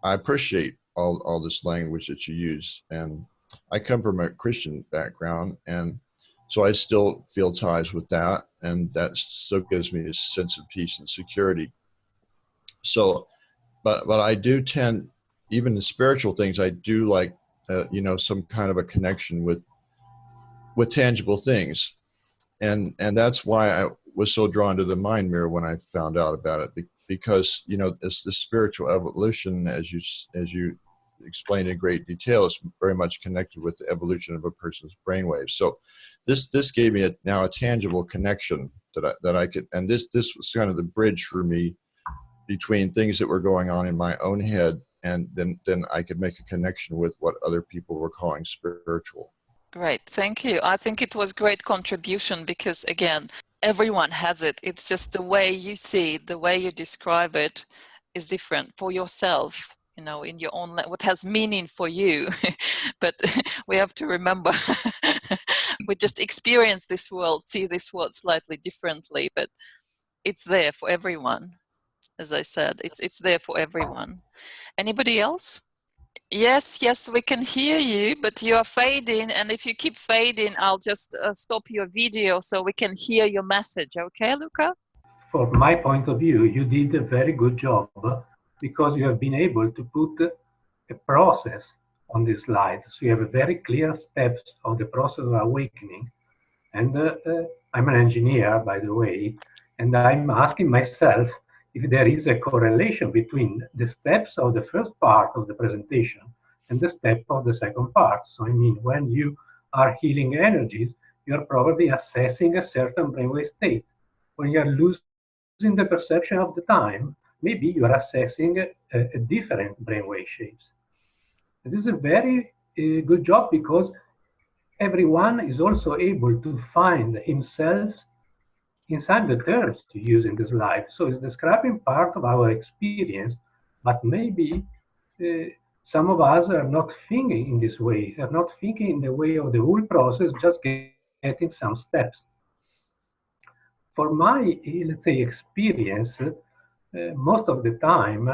I appreciate all this language that you use, and I come from a Christian background, and so I still feel ties with that, and that still gives me a sense of peace and security. So, but I do tend, even the spiritual things, I do like, some kind of a connection with tangible things, and that's why I was so drawn to the mind mirror when I found out about it, because it's the spiritual evolution, as you explained in great detail, is very much connected with the evolution of a person's brainwave. So this gave me now a tangible connection that I could, and this was kind of the bridge for me between things that were going on in my own head, and then I could make a connection with what other people were calling spiritual. Great, thank you. I think it was great contribution because, again, everyone has it. It's just the way you see it, the way you describe it is different for yourself, in your own, what has meaning for you. But we have to remember, we just experience this world, see this world slightly differently, but it's there for everyone. As I said, it's there for everyone. Anybody else? Yes, we can hear you, but you are fading, and if you keep fading, I'll just stop your video so we can hear your message. Okay, Luca? From my point of view, you did a very good job because you have been able to put a process on this slide. So you have a very clear steps of the process of awakening. And I'm an engineer, by the way, and I'm asking myself if there is a correlation between the steps of the first part of the presentation and the step of the second part. So I mean, when you are healing energies, you're probably assessing a certain brainwave state. When you're losing the perception of the time, maybe you are assessing a different brainwave shapes. This is a very good job because everyone is also able to find himself inside the terms to use in this life. So it's describing part of our experience, but maybe some of us are not thinking in this way, are not thinking in the way of the whole process, just getting some steps. For my, let's say, experience, most of the time,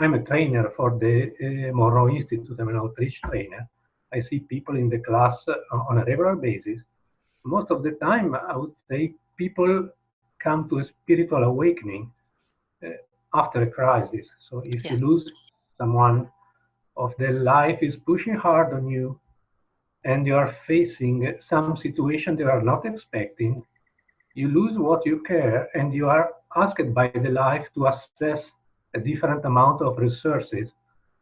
I'm a trainer for the Monroe Institute. I'm an outreach trainer. I see people in the class on a regular basis. Most of the time, I would say people come to a spiritual awakening after a crisis. So if you lose someone of their life is pushing hard on you, and you are facing some situation they are not expecting, you lose what you care, and you are asked by the life to assess a different amount of resources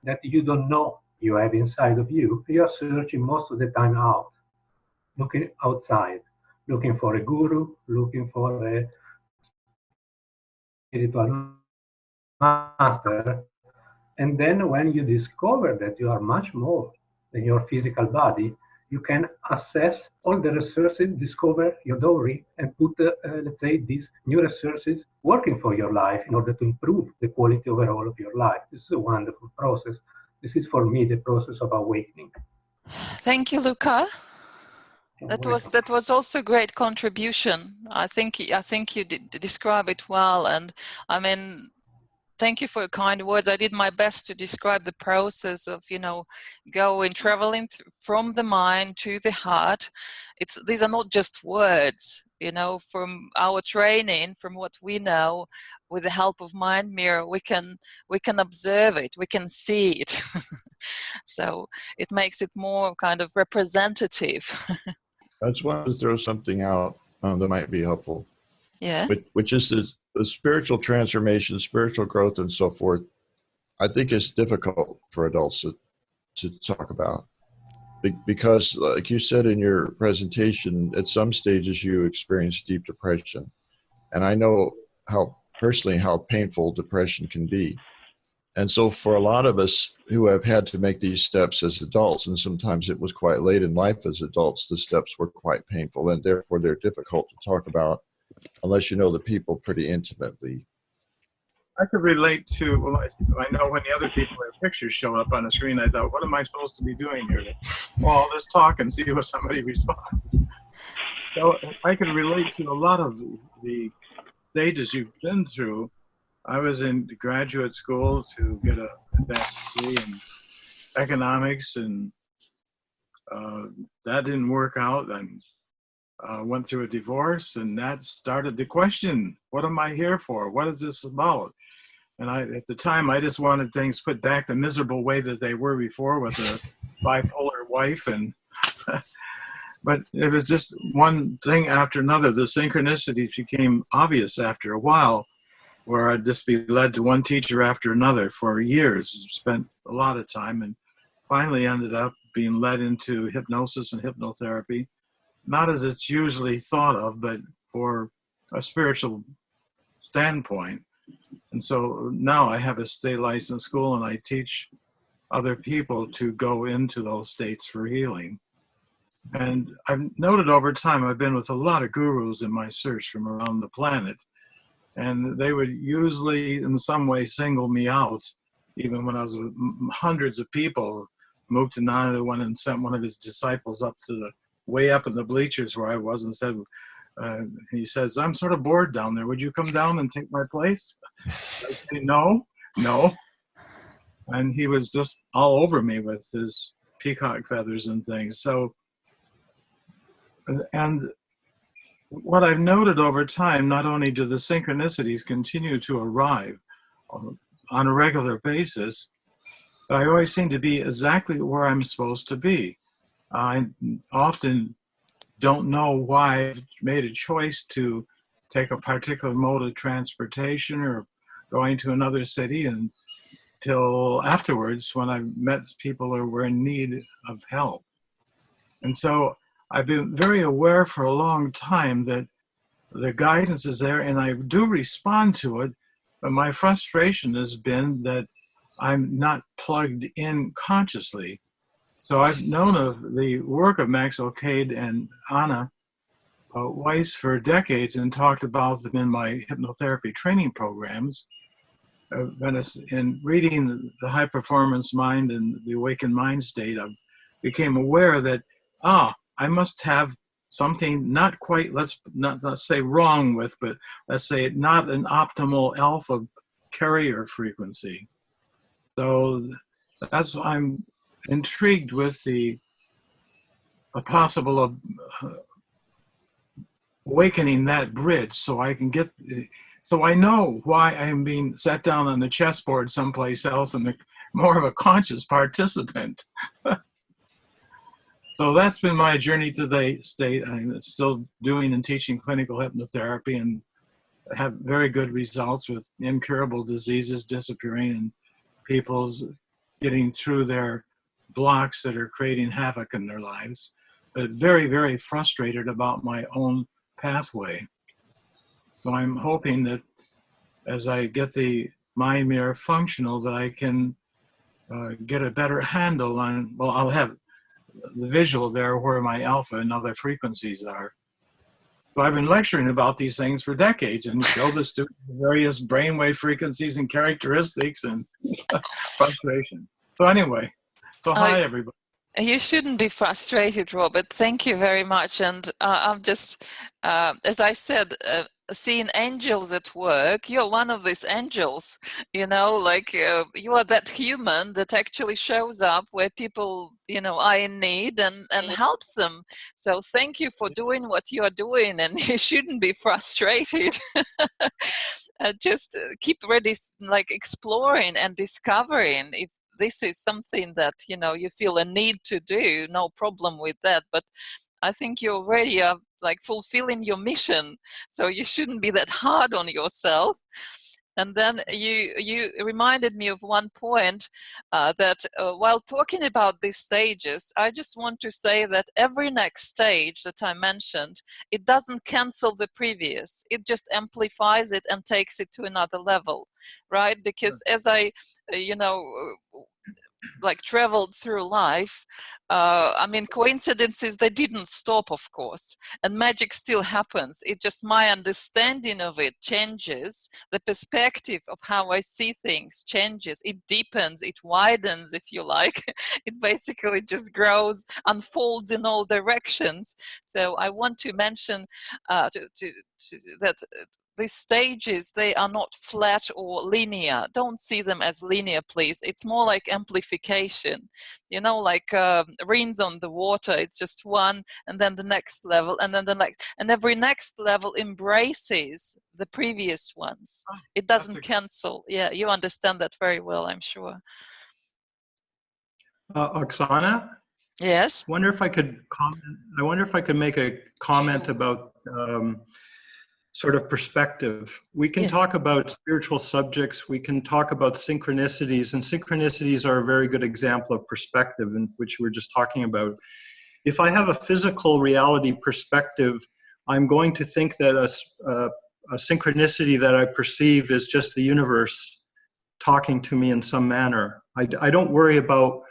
that you don't know you have inside of you. You are searching most of the time out, looking outside, looking for a guru, looking for a spiritual master. And then when you discover that you are much more than your physical body, you can assess all the resources, discover your story, and put, let's say, these new resources working for your life in order to improve the quality overall of your life. This is a wonderful process. This is, for me, the process of awakening. Thank you, Luca. That was also a great contribution. I think you did describe it well, and I mean, thank you for your kind words. I did my best to describe the process of, traveling from the mind to the heart. These are not just words, from our training, from what we know, with the help of Mind Mirror, we can observe it, we can see it. So it makes it more kind of representative. I just wanted to throw something out that might be helpful. Yeah. Which is the spiritual transformation, spiritual growth, and so forth. I think it's difficult for adults to talk about because, like you said in your presentation, at some stages you experience deep depression. And I know personally how painful depression can be. And so for a lot of us who have had to make these steps as adults, and sometimes it was quite late in life as adults, the steps were quite painful, and therefore they're difficult to talk about unless you know the people pretty intimately. I could relate to, well, I know when the other people, their pictures show up on the screen, I thought, what am I supposed to be doing here? Well, let's talk and see what somebody responds. So I could relate to a lot of the stages you've been through. I was in graduate school to get an advanced degree in economics, and that didn't work out. And went through a divorce, and that started the question, what am I here for? What is this about? And at the time, I just wanted things put back the miserable way that they were before with a bipolar wife. And but it was just one thing after another. The synchronicities became obvious after a while, where I'd just be led to one teacher after another for years, spent a lot of time, and finally ended up being led into hypnosis and hypnotherapy. Not as it's usually thought of, but for a spiritual standpoint. And so now I have a state licensed school, and I teach other people to go into those states for healing. And I've noted over time, I've been with a lot of gurus in my search from around the planet, and they would usually in some way single me out. Even when I was with hundreds of people, Muktananda went and sent one of his disciples up to the way up in the bleachers where I was and said, he says, I'm sort of bored down there. Would you come down and take my place? I say, no. And he was just all over me with his peacock feathers and things. So, and what I've noted over time, not only do the synchronicities continue to arrive on a regular basis, but I always seem to be exactly where I'm supposed to be. I often don't know why I've made a choice to take a particular mode of transportation or going to another city until afterwards when I met people who were in need of help. And so I've been very aware for a long time that the guidance is there, and I do respond to it, but my frustration has been that I'm not plugged in consciously. So I've known of the work of Maxwell Cade and Anna Weiss for decades and talked about them in my hypnotherapy training programs. In reading The High Performance Mind and The Awakened Mind State, I became aware that, I must have something not quite, let's not say wrong with, but let's say not an optimal alpha carrier frequency. So that's why I'm intrigued with the possible of awakening that bridge, so I can get, so I know why I'm being sat down on the chessboard someplace else and more of a conscious participant. So that's been my journey to the state. I'm still doing and teaching clinical hypnotherapy and have very good results with incurable diseases disappearing and people's getting through their blocks that are creating havoc in their lives, but very, very frustrated about my own pathway. So I'm hoping that as I get the mind mirror functional, that I can get a better handle on, well, I'll have the visual there where my alpha and other frequencies are. So I've been lecturing about these things for decades and show the students various brainwave frequencies and characteristics and frustration. So anyway, so hi everybody. You shouldn't be frustrated, Robert. Thank you very much. And I'm just, as I said, seeing angels at work. You're one of these angels, you know, like you are that human that actually shows up where people, you know, are in need and helps them. So thank you for doing what you are doing, and you shouldn't be frustrated. Just keep ready, like exploring and discovering if this is something that, you know, you feel a need to do, no problem with that. But I think you already are like fulfilling your mission, so you shouldn't be that hard on yourself. And then you reminded me of one point that while talking about these stages, I just want to say that every next stage that I mentioned, it doesn't cancel the previous. It just amplifies it and takes it to another level, right? Because as I, you know, like traveled through life, I mean, coincidences, they didn't stop, of course, and magic still happens. It just, my understanding of it changes, the perspective of how I see things changes, it deepens, it widens, if you like. It basically just grows, unfolds in all directions. So I want to mention that these stages, they are not flat or linear. Don't see them as linear, please. It's more like amplification, you know, like rings on the water. It's just one, and then the next level, and then the next, and every next level embraces the previous ones. It doesn't cancel. Yeah, you understand that very well, I'm sure. Oksana? Yes? I wonder if I could comment. I wonder if I could make a comment Sure. about sort of perspective. We can talk about spiritual subjects, we can talk about synchronicities, and synchronicities are a very good example of perspective, in which we were just talking about. If I have a physical reality perspective, I'm going to think that a synchronicity that I perceive is just the universe talking to me in some manner. I don't worry about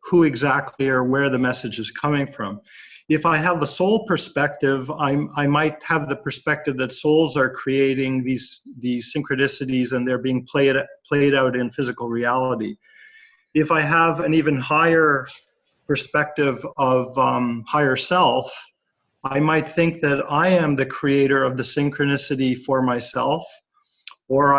who exactly or where the message is coming from. If I have a soul perspective, I might have the perspective that souls are creating these synchronicities and they're being played out in physical reality. If I have an even higher perspective of higher self, I might think that I am the creator of the synchronicity for myself, or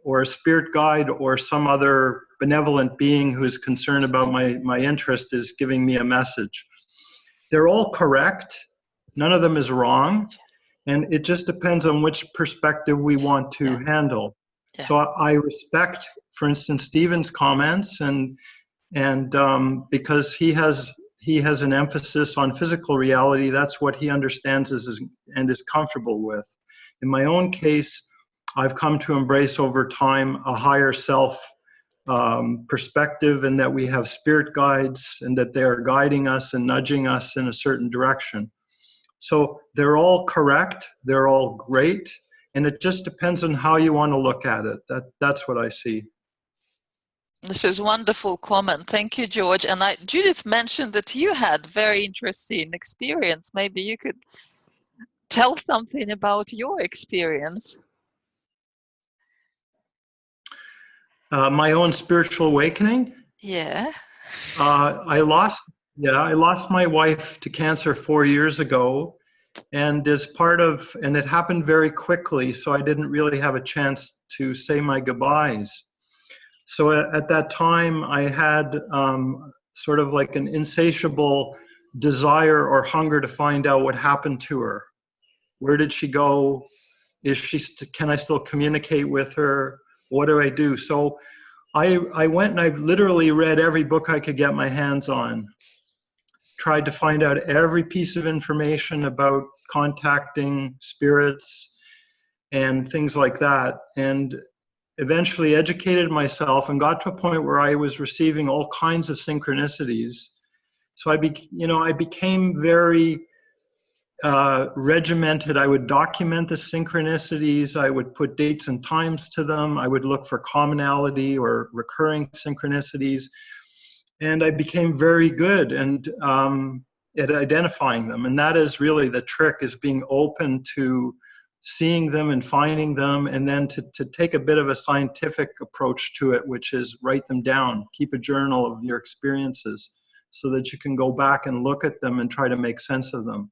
or a spirit guide or some other benevolent being who's concerned about my interest is giving me a message. They're all correct. None of them is wrong. And it just depends on which perspective we want to handle. Yeah. So I respect, for instance, Stephen's comments, and because he has an emphasis on physical reality, that's what he understands and is comfortable with. In my own case, I've come to embrace over time a higher self perspective, and that we have spirit guides and that they are guiding us and nudging us in a certain direction. So they're all correct, they're all great, and it just depends on how you want to look at it. That's what I see. This is a wonderful comment. Thank you, George. And Judith mentioned that you had very interesting experience. Maybe you could tell something about your experience. My own spiritual awakening? Yeah. I lost my wife to cancer 4 years ago, and and it happened very quickly, so I didn't really have a chance to say my goodbyes. So at that time, I had sort of like an insatiable desire or hunger to find out what happened to her. Where did she go? Can I still communicate with her? What do I do? So I went and I literally read every book I could get my hands on, tried to find out every piece of information about contacting spirits and things like that, and eventually educated myself and got to a point where I was receiving all kinds of synchronicities. So I became very regimented. I would document the synchronicities. I would put dates and times to them. I would look for commonality or recurring synchronicities. And I became very good at identifying them. And that is really the trick, is being open to seeing them and finding them, and then to take a bit of a scientific approach to it, which is write them down. Keep a journal of your experiences so that you can go back and look at them and try to make sense of them.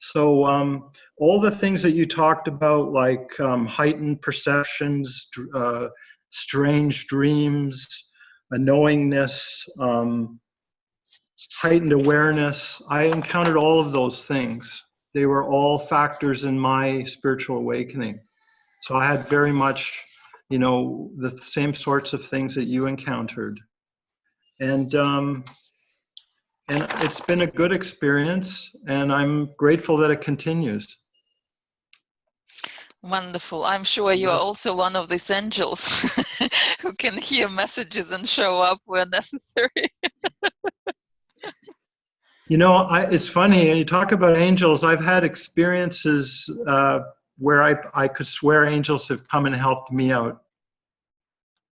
So all the things that you talked about, like heightened perceptions, strange dreams, a knowingness, heightened awareness, I encountered all of those things. They were all factors in my spiritual awakening. So I had very much, the same sorts of things that you encountered. And it's been a good experience, and I'm grateful that it continues. Wonderful. I'm sure you are also one of these angels who can hear messages and show up where necessary. You know, it's funny, you talk about angels. I've had experiences where I could swear angels have come and helped me out.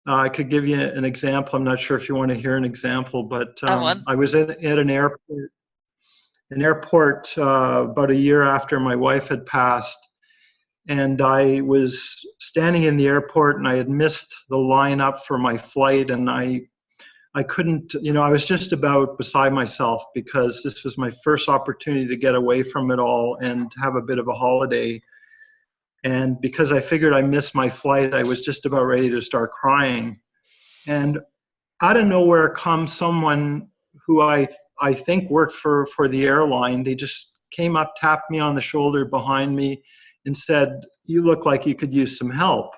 I could give you an example. I'm not sure if you want to hear an example, but I was at an airport about a year after my wife had passed, and I was standing in the airport, and I had missed the lineup for my flight, and I couldn't, you know, I was just about beside myself because this was my first opportunity to get away from it all and have a bit of a holiday. And because I figured I missed my flight, I was just about ready to start crying. And out of nowhere comes someone who I think worked for the airline. They just came up, tapped me on the shoulder behind me, and said, "You look like you could use some help."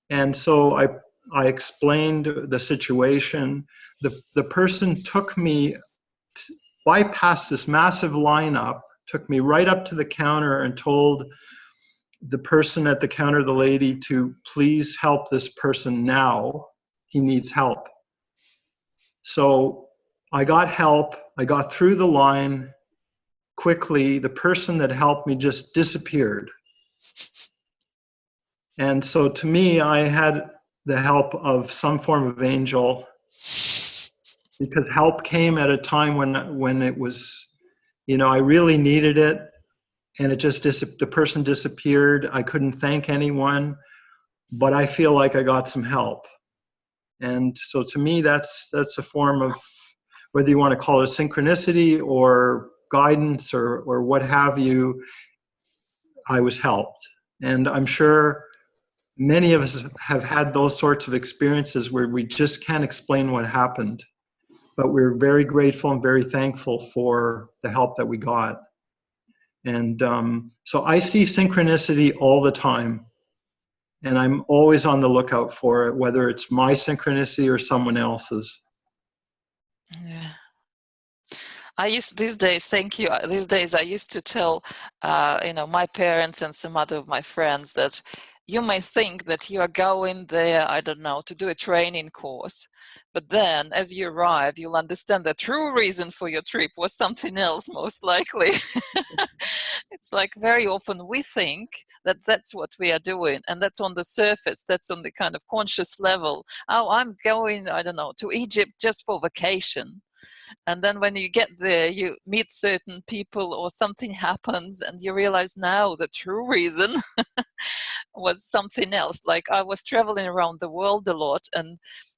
And so I explained the situation. The person took me, bypassed this massive lineup, took me right up to the counter and told the person at the counter, the lady, to please help this person now. He needs help. So I got help. I got through the line quickly. The person that helped me just disappeared. And so to me, I had the help of some form of angel, because help came at a time when it was, you know, I really needed it, and it just the person disappeared. I couldn't thank anyone, but I feel like I got some help. And so to me, that's a form of, whether you want to call it a synchronicity or guidance or what have you, I was helped. And I'm sure many of us have had those sorts of experiences where we just can't explain what happened, but we're very grateful and very thankful for the help that we got. And so I see synchronicity all the time, and I'm always on the lookout for it, whether it's my synchronicity or someone else's. Yeah. These days I used to tell, you know, my parents and some other of my friends that you may think that you are going there, I don't know, to do a training course. But then as you arrive, you'll understand the true reason for your trip was something else, most likely. It's like very often we think that that's what we are doing, and that's on the surface, that's on the kind of conscious level. Oh, I'm going, I don't know, to Egypt just for vacation. And then when you get there, you meet certain people or something happens and you realize now the true reason was something else. Like I was traveling around the world a lot and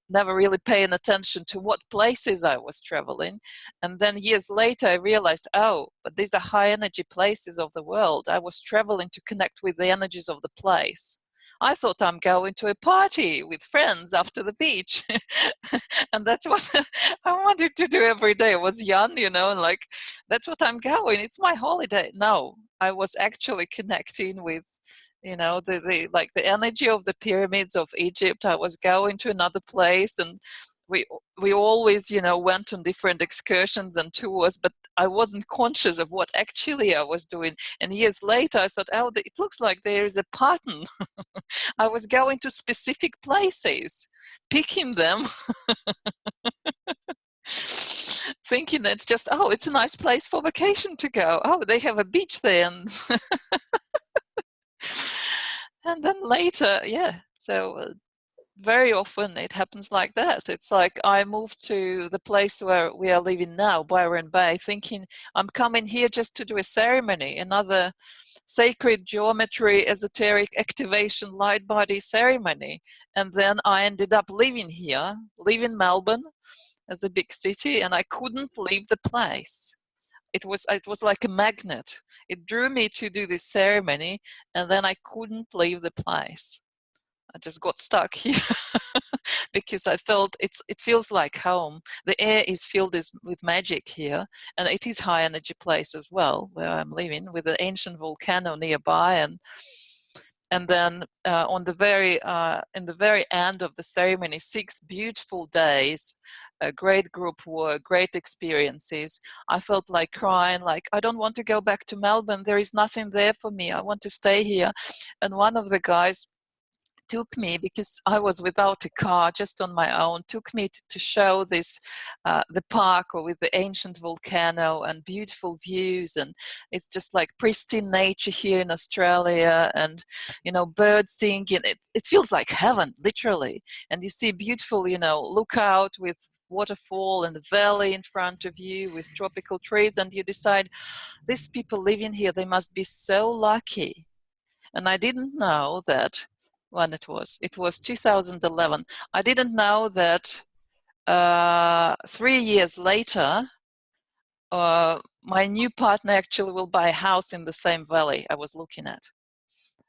never really paying attention to what places I was traveling. And then years later, I realized, oh, but these are high energy places of the world. I was traveling to connect with the energies of the place. I thought I'm going to a party with friends after the beach. And that's what I wanted to do every day. I was young, you know, and like, that's what I'm going. It's my holiday. No, I was actually connecting with, you know, the like the energy of the pyramids of Egypt. I was going to another place, and we always, you know, went on different excursions and tours, but I wasn't conscious of what actually I was doing. And years later, I thought, oh, it looks like there is a pattern. I was going to specific places, picking them, thinking that it's just, oh, it's a nice place for vacation to go. Oh, they have a beach there. And then later, yeah, so very often it happens like that. It's like I moved to the place where we are living now, Byron Bay, thinking I'm coming here just to do a ceremony, another sacred geometry, esoteric activation, light body ceremony. And then I ended up living here, living Melbourne as a big city, and I couldn't leave the place. It was like a magnet. It drew me to do this ceremony, and then I couldn't leave the place. I just got stuck here because I felt it feels like home. The air is filled with magic here, and it is high energy place as well where I'm living, with an ancient volcano nearby. And then on the very in the very end of the ceremony, 6 beautiful days a great group work, great experiences. I felt like crying, like, I don't want to go back to Melbourne. There is nothing there for me. I want to stay here. And one of the guys took me, because I was without a car, just on my own, took me to show this, the park with the ancient volcano and beautiful views, and it's just like pristine nature here in Australia, and birds singing. It feels like heaven, literally. And you see beautiful, lookout with waterfall and a valley in front of you with tropical trees, and you decide, these people living here, they must be so lucky. And I didn't know that when it was 2011. I didn't know that 3 years later, my new partner actually will buy a house in the same valley I was looking at.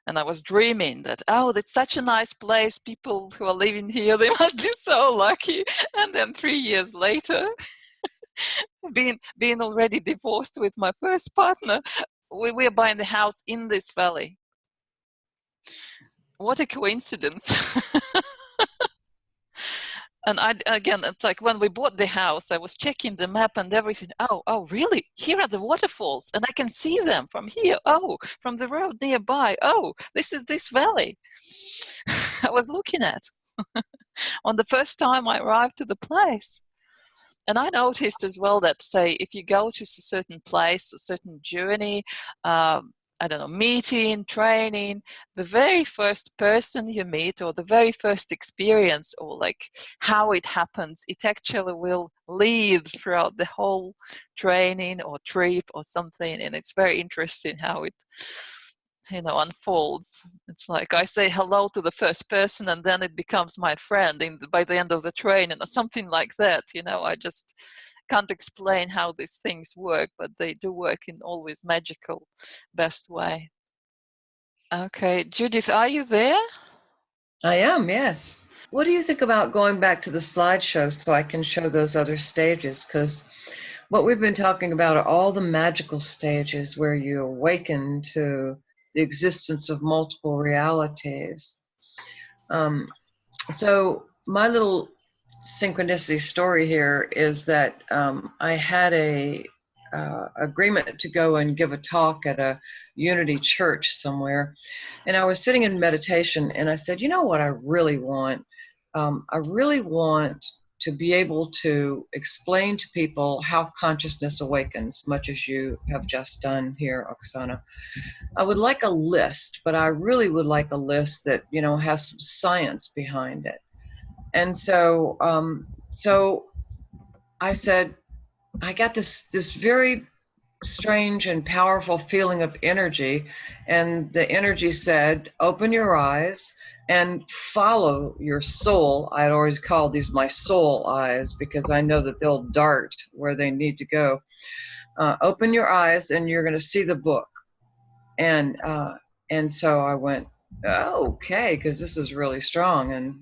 And I was dreaming that, oh, that's such a nice place. People who are living here, they must be so lucky. And then 3 years later, being already divorced with my first partner, we are buying the house in this valley. What a coincidence. And again, it's like when we bought the house, I was checking the map and everything. Oh, really? Here are the waterfalls, and I can see them from here. Oh, from the road nearby. Oh, this is this valley I was looking at on the first time I arrived to the place. And I noticed as well that, say, if you go to a certain place, a certain journey, I don't know, meeting, training, the very first person you meet, or the very first experience, or like how it happens, it actually will lead throughout the whole training or trip or something. And it's very interesting how it, unfolds. It's like I say hello to the first person, and then it becomes my friend by the end of the training, or something like that. I just can't explain how these things work, but they do work in always magical, best way. Okay, Judith, are you there? I am, yes. What do you think about going back to the slideshow so I can show those other stages? Because what we've been talking about are all the magical stages where you awaken to the existence of multiple realities. So my little synchronicity story here is that I had a agreement to go and give a talk at a Unity church somewhere, and I was sitting in meditation, and I said, you know what I really want? I really want to be able to explain to people how consciousness awakens, much as you have just done here, Oksana. I would like a list, but I really would like a list that has some science behind it. And so, so I said, I got this very strange and powerful feeling of energy, and the energy said, open your eyes and follow your soul. I had always called these my soul eyes because I know that they'll dart where they need to go. Open your eyes and you're going to see the book. And so I went, oh, okay, because this is really strong, and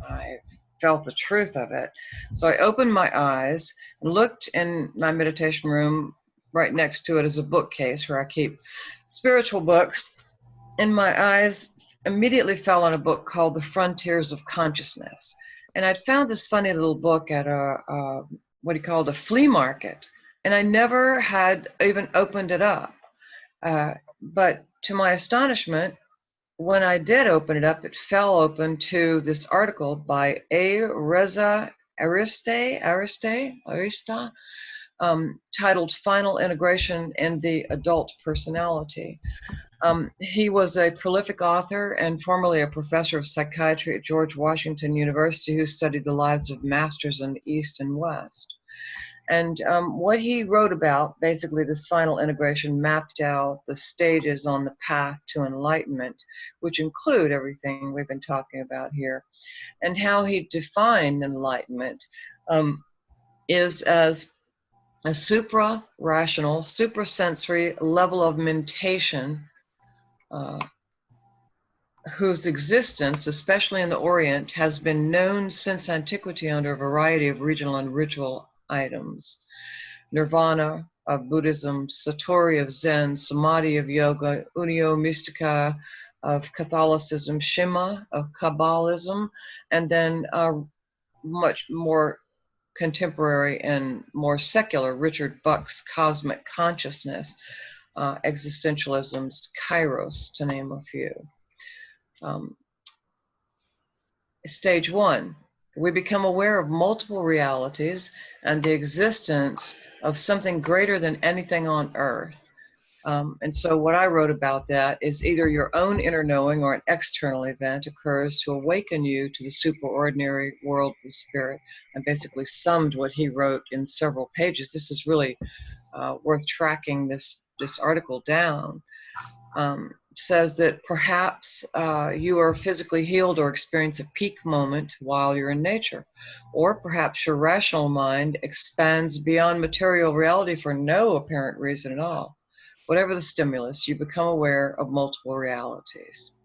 I felt the truth of it. So I opened my eyes and looked in my meditation room. Right next to it is a bookcase where I keep spiritual books, and my eyes immediately fell on a book called The Frontiers of Consciousness. And I'd found this funny little book at a flea market, and I never had even opened it up. But to my astonishment, when I did open it up, it fell open to this article by A. Reza Arista, titled Final Integration and the Adult Personality. He was a prolific author and formerly a professor of psychiatry at George Washington University who studied the lives of masters in the East and West. And what he wrote about, basically this final integration, mapped out the stages on the path to enlightenment, which include everything we've been talking about here. And how he defined enlightenment is as a supra-rational, suprasensory level of mentation whose existence, especially in the Orient, has been known since antiquity under a variety of regional and ritual items. Nirvana of Buddhism, Satori of Zen, Samadhi of Yoga, Unio Mystica of Catholicism, Shema of Kabbalism, and then much more contemporary and more secular Richard Buck's cosmic consciousness, existentialism's Kairos, to name a few. Stage 1, we become aware of multiple realities and the existence of something greater than anything on earth. And so what I wrote about that is either your own inner knowing or an external event occurs to awaken you to the superordinary world of the spirit. I basically summed what he wrote in several pages. This is really worth tracking this article down. Says that perhaps you are physically healed or experience a peak moment while you're in nature, or perhaps your rational mind expands beyond material reality for no apparent reason at all. Whatever the stimulus, you become aware of multiple realities.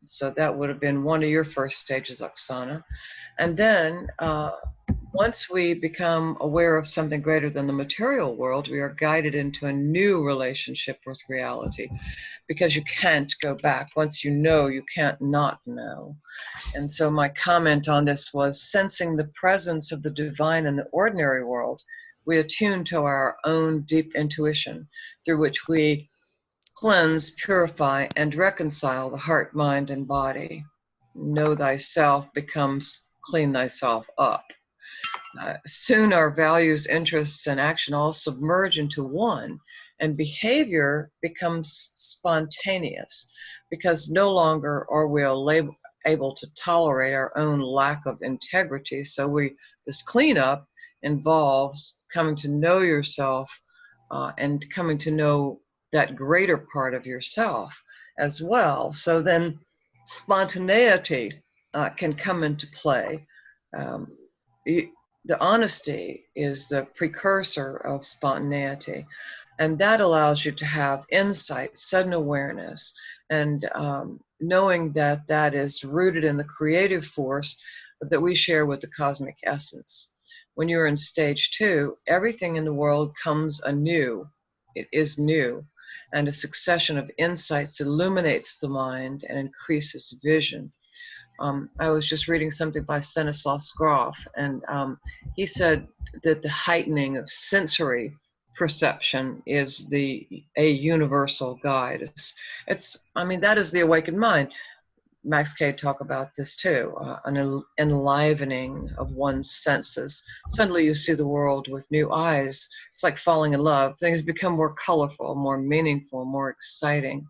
So that would have been one of your first stages, Oksana. And then once we become aware of something greater than the material world, we are guided into a new relationship with reality, because you can't go back. Once you know, you can't not know. And so my comment on this was, sensing the presence of the divine in the ordinary world, we attune to our own deep intuition, through which we cleanse, purify, and reconcile the heart, mind, and body. Know thyself becomes clean thyself up. Soon our values, interests, and action all submerge into one, and behavior becomes spontaneous, because no longer are we able to tolerate our own lack of integrity. So this cleanup involves coming to know yourself and coming to know that greater part of yourself as well. So then spontaneity can come into play. The honesty is the precursor of spontaneity, and that allows you to have insight, sudden awareness, and knowing that that is rooted in the creative force that we share with the cosmic essence. When you're in stage 2, everything in the world comes anew. It is new, and a succession of insights illuminates the mind and increases vision. I was just reading something by Stanislav Grof, and he said that the heightening of sensory perception is a universal guide. I mean, that is the awakened mind. Max K talk about this too, an enlivening of one's senses. Suddenly you see the world with new eyes. It's like falling in love. Things become more colorful, more meaningful, more exciting.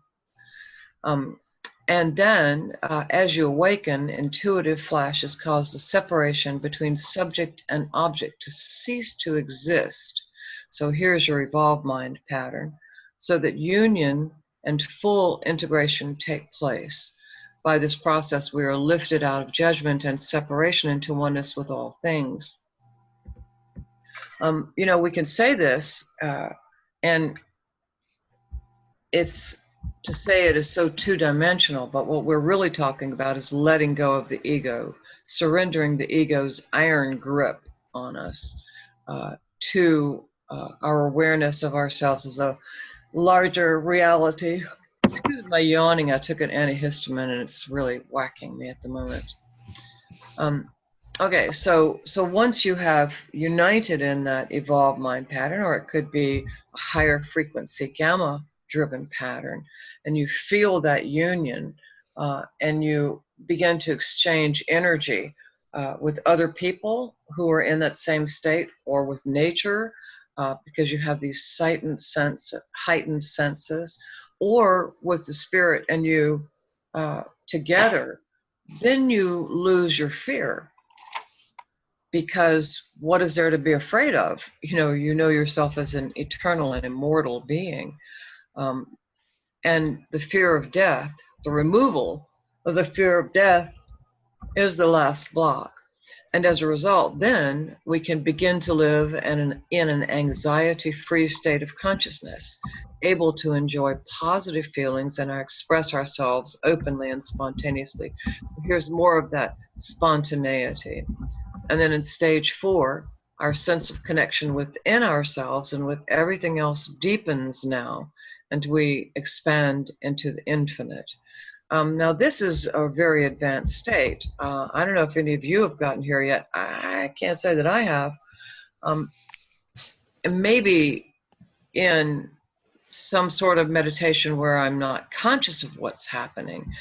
And then, as you awaken, intuitive flashes cause the separation between subject and object to cease to exist. So here's your evolved mind pattern, so that union and full integration take place. By this process, we are lifted out of judgment and separation into oneness with all things. You know, we can say this, and it's to say it is so two-dimensional, but what we're really talking about is letting go of the ego, surrendering the ego's iron grip on us to our awareness of ourselves as a larger reality. Excuse my yawning, I took an antihistamine and it's really whacking me at the moment. Okay, so once you have united in that evolved mind pattern, or it could be a higher frequency gamma-driven pattern, and you feel that union, and you begin to exchange energy with other people who are in that same state, or with nature, because you have these heightened senses, or with the spirit, and you together, then you lose your fear. Because what is there to be afraid of? You know yourself as an eternal and immortal being. And the fear of death, the removal of the fear of death, is the last block. And as a result, then we can begin to live in an anxiety-free state of consciousness, able to enjoy positive feelings and express ourselves openly and spontaneously. So here's more of that spontaneity. And then in stage 4, our sense of connection within ourselves and with everything else deepens now, and we expand into the infinite. Now, this is a very advanced state. I don't know if any of you have gotten here yet. I can't say that I have. And maybe in some sort of meditation where I'm not conscious of what's happening,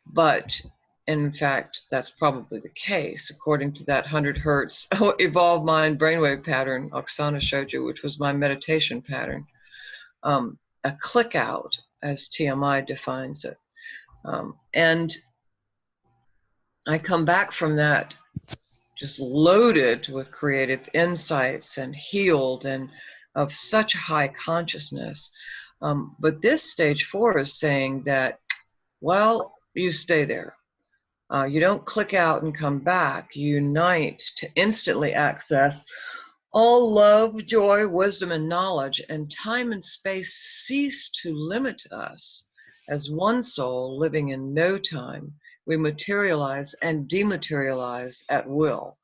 but in fact, that's probably the case, according to that 100 hertz evolved mind brainwave pattern Oksana showed you, which was my meditation pattern. A click out, as TMI defines it. And I come back from that just loaded with creative insights and healed and of such high consciousness. But this stage 4 is saying that, well, you stay there. You don't click out and come back. You unite to instantly access all love, joy, wisdom, and knowledge, and time and space cease to limit us. As one soul living in no time, we materialize and dematerialize at will,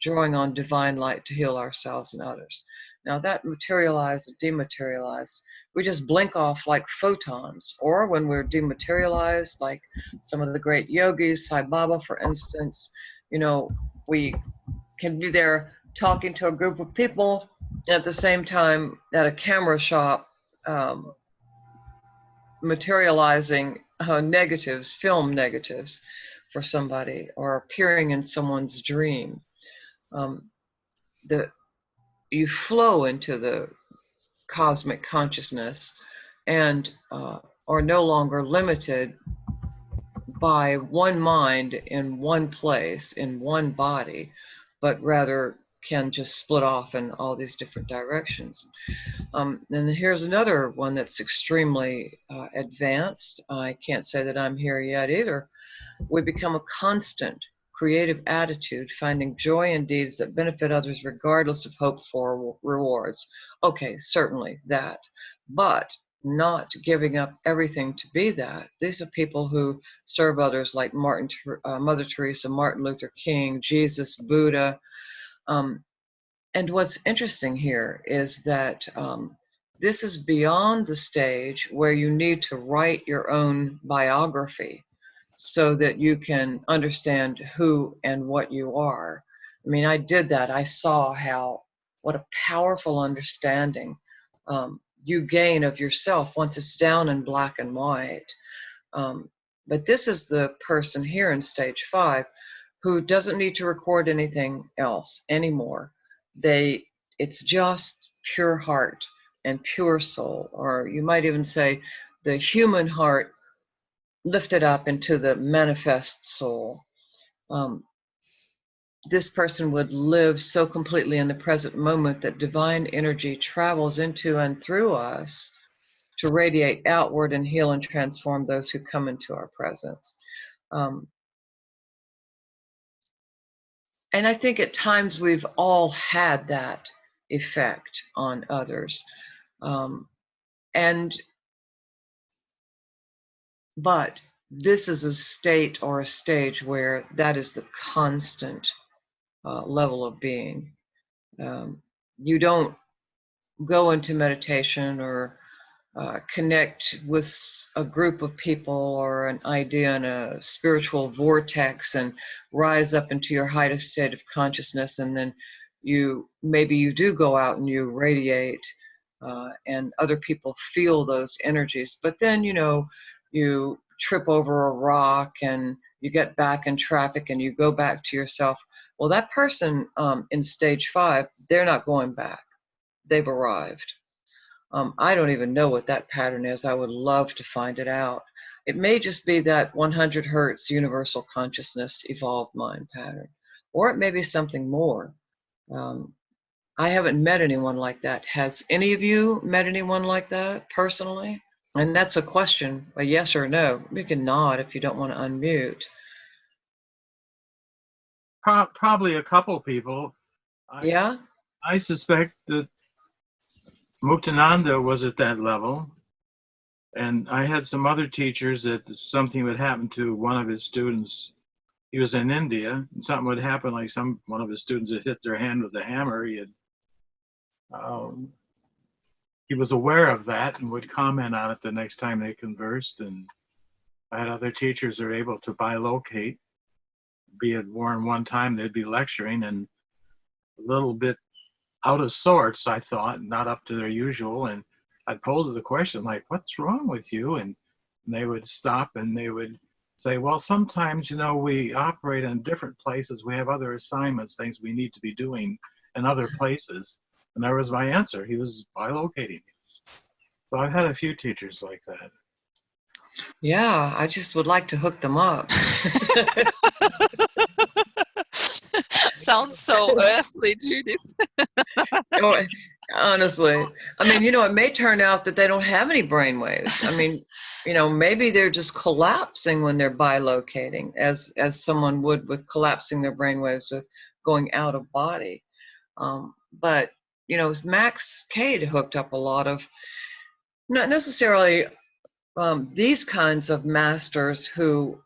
drawing on divine light to heal ourselves and others. Now that materialized and dematerialized, we just blink off like photons, or when we're dematerialized, like some of the great yogis, Sai Baba, for instance, you know, we can be there talking to a group of people at the same time at a camera shop, materializing negatives, film negatives for somebody, or appearing in someone's dream. You flow into the cosmic consciousness and are no longer limited by one mind in one place, in one body, but rather can just split off in all these different directions. And here's another one that's extremely advanced. I can't say that I'm here yet either. We become a constant creative attitude, finding joy in deeds that benefit others regardless of hoped for rewards. Okay, certainly that, but not giving up everything to be that. These are people who serve others like Mother Teresa, Martin Luther King, Jesus, Buddha. And what's interesting here is that this is beyond the stage where you need to write your own biography so that you can understand who and what you are. I mean, I did that. I saw what a powerful understanding you gain of yourself once it's down in black and white. But this is the person here in stage 5 who doesn't need to record anything else anymore. It's just pure heart and pure soul, or you might even say the human heart lifted up into the manifest soul. This person would live so completely in the present moment that divine energy travels into and through us to radiate outward and heal and transform those who come into our presence. And I think at times we've all had that effect on others. But this is a state or a stage where that is the constant level of being. You don't go into meditation or connect with a group of people or an idea in a spiritual vortex and rise up into your highest state of consciousness, and then maybe you do go out and you radiate and other people feel those energies, but then you trip over a rock and you get back in traffic and you go back to yourself. Well, that person in stage 5, they're not going back. They've arrived. I don't even know what that pattern is. I would love to find it out. It may just be that 100 hertz universal consciousness evolved mind pattern, or it may be something more. I haven't met anyone like that. Has any of you met anyone like that personally? And that's a question, a yes or no. You can nod if you don't want to unmute. Probably a couple people. Yeah? I suspect that Muktananda was at that level. And I had some other teachers that something would happen to one of his students. He was in India, and something would happen, like one of his students had hit their hand with a hammer. He was aware of that and would comment on it the next time they conversed. And I had other teachers who are able to bilocate, be it one time they'd be lecturing and a little bit out of sorts, I thought, not up to their usual. And I'd pose the question, like, what's wrong with you? And they would stop and they would say, well, sometimes, you know, we operate in different places. We have other assignments, things we need to be doing in other places. And there was my answer. He was bilocating. So I've had a few teachers like that. Yeah, I just would like to hook them up. Sounds so earthly, Judith. Oh, honestly, I mean, you know, it may turn out that they don't have any brain waves. I mean, you know, maybe they're just collapsing when they're bilocating, as someone would with collapsing their brain waves with going out of body. But you know, Max Cade hooked up a lot of, not necessarily these kinds of masters who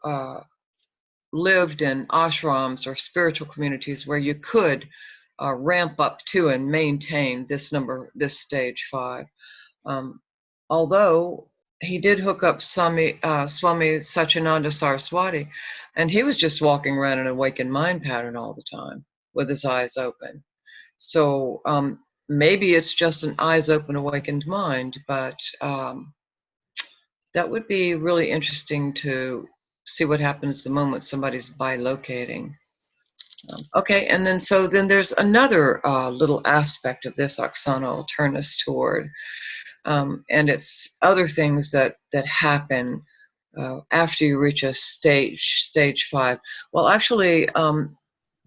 lived in ashrams or spiritual communities where you could ramp up to and maintain this stage 5. Although he did hook up Swami Satyananda Saraswati, and he was just walking around in an awakened mind pattern all the time with his eyes open. So maybe it's just an eyes open awakened mind, but that would be really interesting to see what happens the moment somebody's bilocating. Okay, and then there's another little aspect of this Oksana will turn us toward, and it's other things that happen after you reach a stage 5. Well, actually,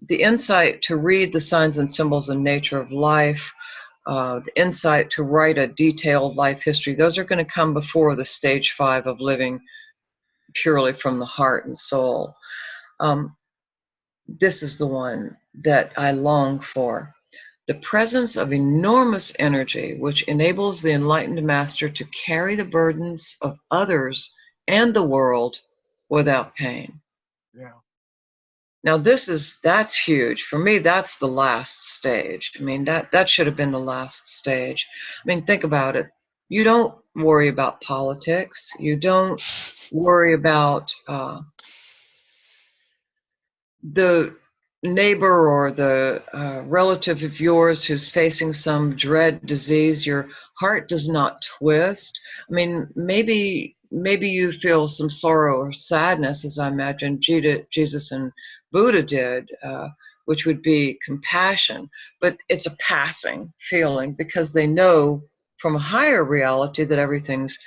the insight to read the signs and symbols and nature of life, the insight to write a detailed life history, those are going to come before the stage 5 of living purely from the heart and soul. This is the one that I long for. The presence of enormous energy which enables the enlightened master to carry the burdens of others and the world without pain. Yeah. Now that's huge. For me, that's the last stage. I mean, that should have been the last stage. I mean, think about it. You don't worry about politics. You don't worry about the neighbor or the relative of yours who's facing some dread disease. Your heart does not twist. I mean, maybe you feel some sorrow or sadness, as I imagine Jesus and Buddha did, which would be compassion, but it's a passing feeling because they know from a higher reality that everything's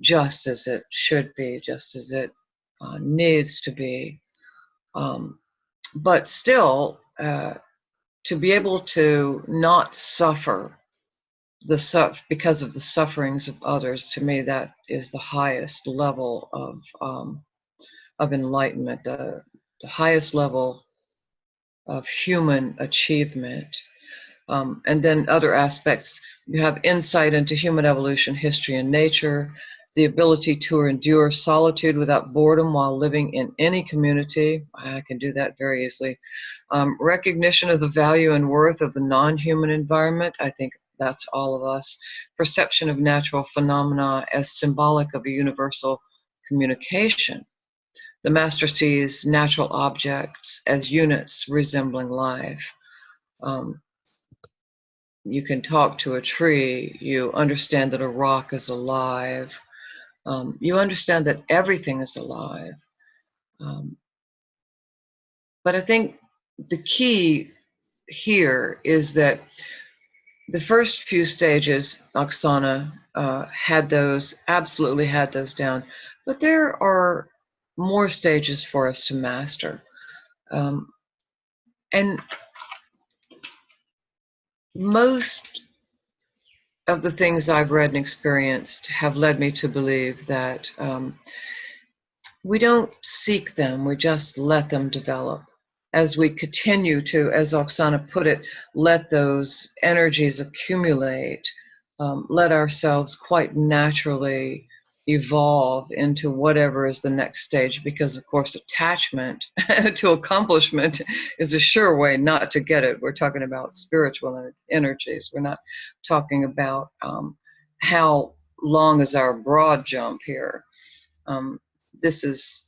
just as it should be, just as it needs to be. But still, to be able to not suffer because of the sufferings of others, to me, that is the highest level of enlightenment, the highest level of human achievement. And then other aspects, you have insight into human evolution, history, and nature, the ability to endure solitude without boredom while living in any community. I can do that very easily. Recognition of the value and worth of the non-human environment. I think that's all of us. Perception of natural phenomena as symbolic of a universal communication. The master sees natural objects as units resembling life. You can talk to a tree. You understand that a rock is alive. You understand that everything is alive. But I think the key here is that the first few stages, Oksana absolutely had those down. But there are more stages for us to master. And most of the things I've read and experienced have led me to believe that we don't seek them, we just let them develop. As we continue to, as Oksana put it, let those energies accumulate, let ourselves quite naturally evolve into whatever is the next stage, because of course attachment to accomplishment is a sure way not to get it. We're talking about spiritual energies. We're not talking about how long is our broad jump here. this is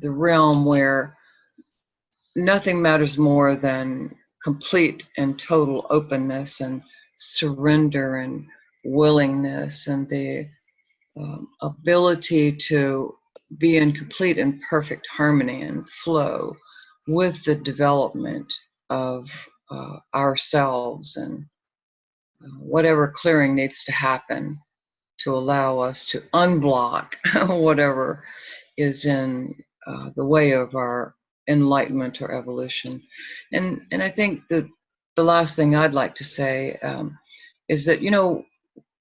the realm where nothing matters more than complete and total openness and surrender and willingness and the ability to be in complete and perfect harmony and flow with the development of ourselves and whatever clearing needs to happen to allow us to unblock whatever is in the way of our enlightenment or evolution. And I think that the last thing I'd like to say is that,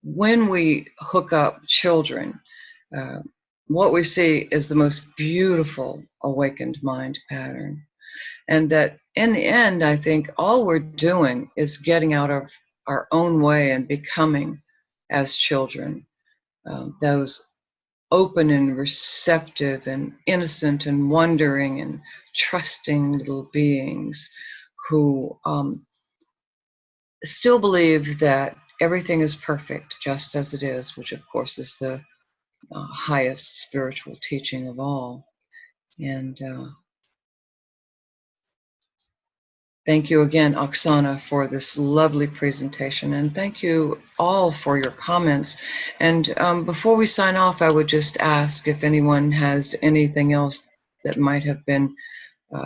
when we hook up children, what we see is the most beautiful awakened mind pattern. And that in the end, I think all we're doing is getting out of our own way and becoming as children, those open and receptive and innocent and wondering and trusting little beings who still believe that everything is perfect just as it is, which of course is the highest spiritual teaching of all. And thank you again, Oksana, for this lovely presentation. And thank you all for your comments. And before we sign off, I would just ask if anyone has anything else that might have been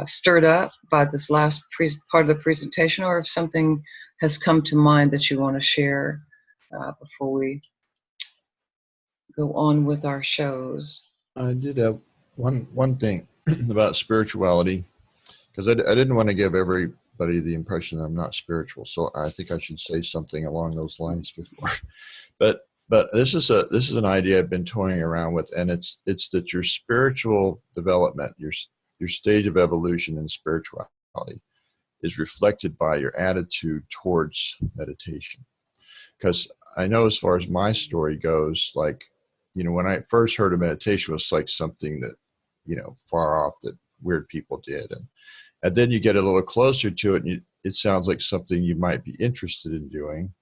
stirred up by this last part of the presentation, or if something has come to mind that you want to share before we go on with our shows. I did have one thing about spirituality, because I didn't want to give everybody the impression that I'm not spiritual. So I think I should say something along those lines before. But this is an idea I've been toying around with, and it's that your spiritual development, your stage of evolution in spirituality, is reflected by your attitude towards meditation. Because I know, as far as my story goes, like, when I first heard of meditation, it was like something that, far off that weird people did. And then you get a little closer to it, and it sounds like something you might be interested in doing.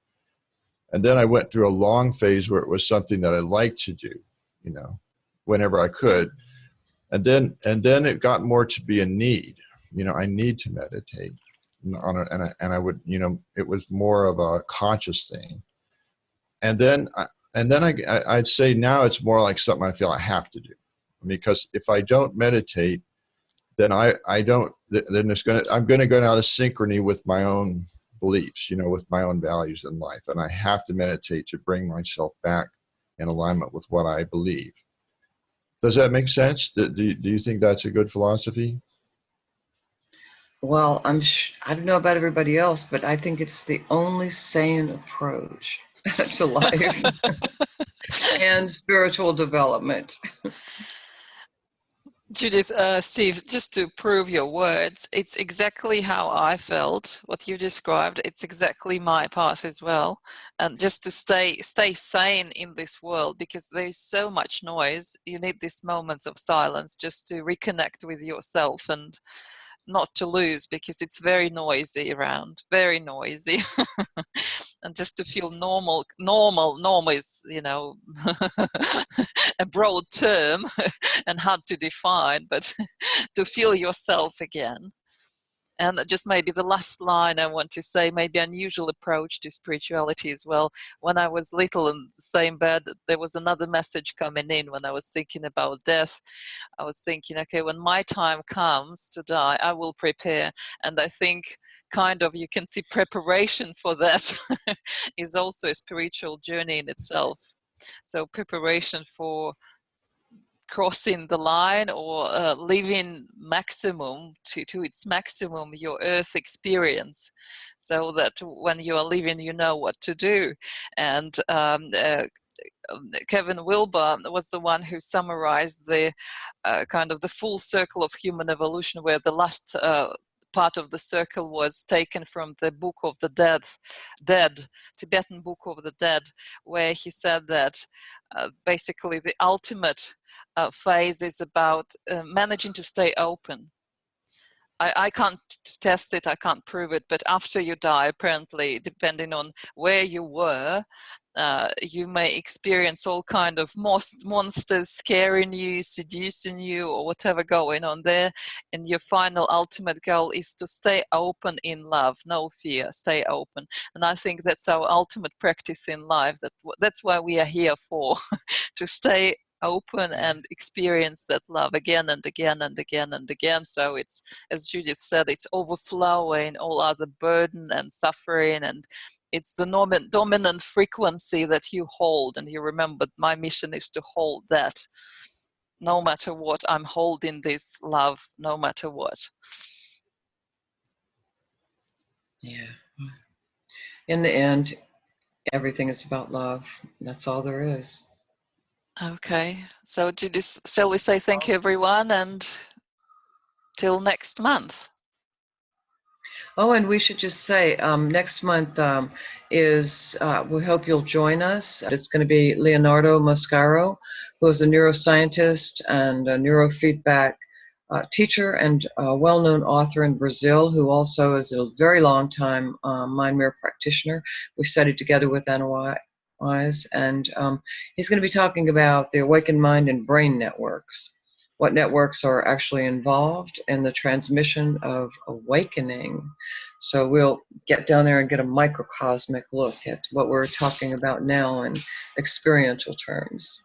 And then I went through a long phase where it was something that I liked to do, whenever I could. And then it got more to be a need. I need to meditate. And I would, it was more of a conscious thing. And then I'd say now it's more like something I feel I have to do, because if I don't meditate, then I'm going to go out of synchrony with my own beliefs, with my own values in life. And I have to meditate to bring myself back in alignment with what I believe. Does that make sense? Do you think that's a good philosophy? Well, I don't know about everybody else, but I think it's the only sane approach to life and spiritual development. Judith, Steve, just to prove your words, it's exactly how I felt, what you described. It's exactly my path as well. And just to stay sane in this world, because there is so much noise. You need these moments of silence just to reconnect with yourself and not to lose, because it's very noisy around, very noisy. And just to feel normal is, a broad term and hard to define, but to feel yourself again. And just maybe the last line I want to say, maybe unusual approach to spirituality as well. When I was little in the same bed, there was another message coming in when I was thinking about death. I was thinking, okay, when my time comes to die, I will prepare. And I think kind of you can see preparation for that is also a spiritual journey in itself. So preparation for crossing the line or living maximum to its maximum your earth experience, so that when you are living you know what to do. And Kevin Wilber was the one who summarized the kind of the full circle of human evolution, where the last part of the circle was taken from the Book of the Dead, Tibetan Book of the Dead, where he said that basically the ultimate phase is about managing to stay open I can't test it, I can't prove it, but after you die, apparently, depending on where you were, you may experience all kind of monsters scaring you, seducing you, or whatever going on there. And your final ultimate goal is to stay open in love, no fear, stay open. And I think that's our ultimate practice in life. That's why we are here for, to stay open and experience that love again and again and again and again. So it's, as Judith said, it's overflowing all other burden and suffering, and it's the dominant frequency that you hold. And you remember, my mission is to hold that. No matter what, I'm holding this love, no matter what. Yeah. In the end, everything is about love. That's all there is. Okay. So Judith, shall we say thank you, everyone, and till next month? Oh, and we should just say next month is, we hope you'll join us. It's going to be Leonardo Mascaro, who is a neuroscientist and a neurofeedback teacher and a well-known author in Brazil, who also is a very long time mind mirror practitioner. We studied together with Anna Wise, and he's going to be talking about the awakened mind and brain networks. What networks are actually involved in the transmission of awakening. So we'll get down there and get a microcosmic look at what we're talking about now in experiential terms.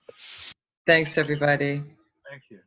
Thanks, everybody. Thank you.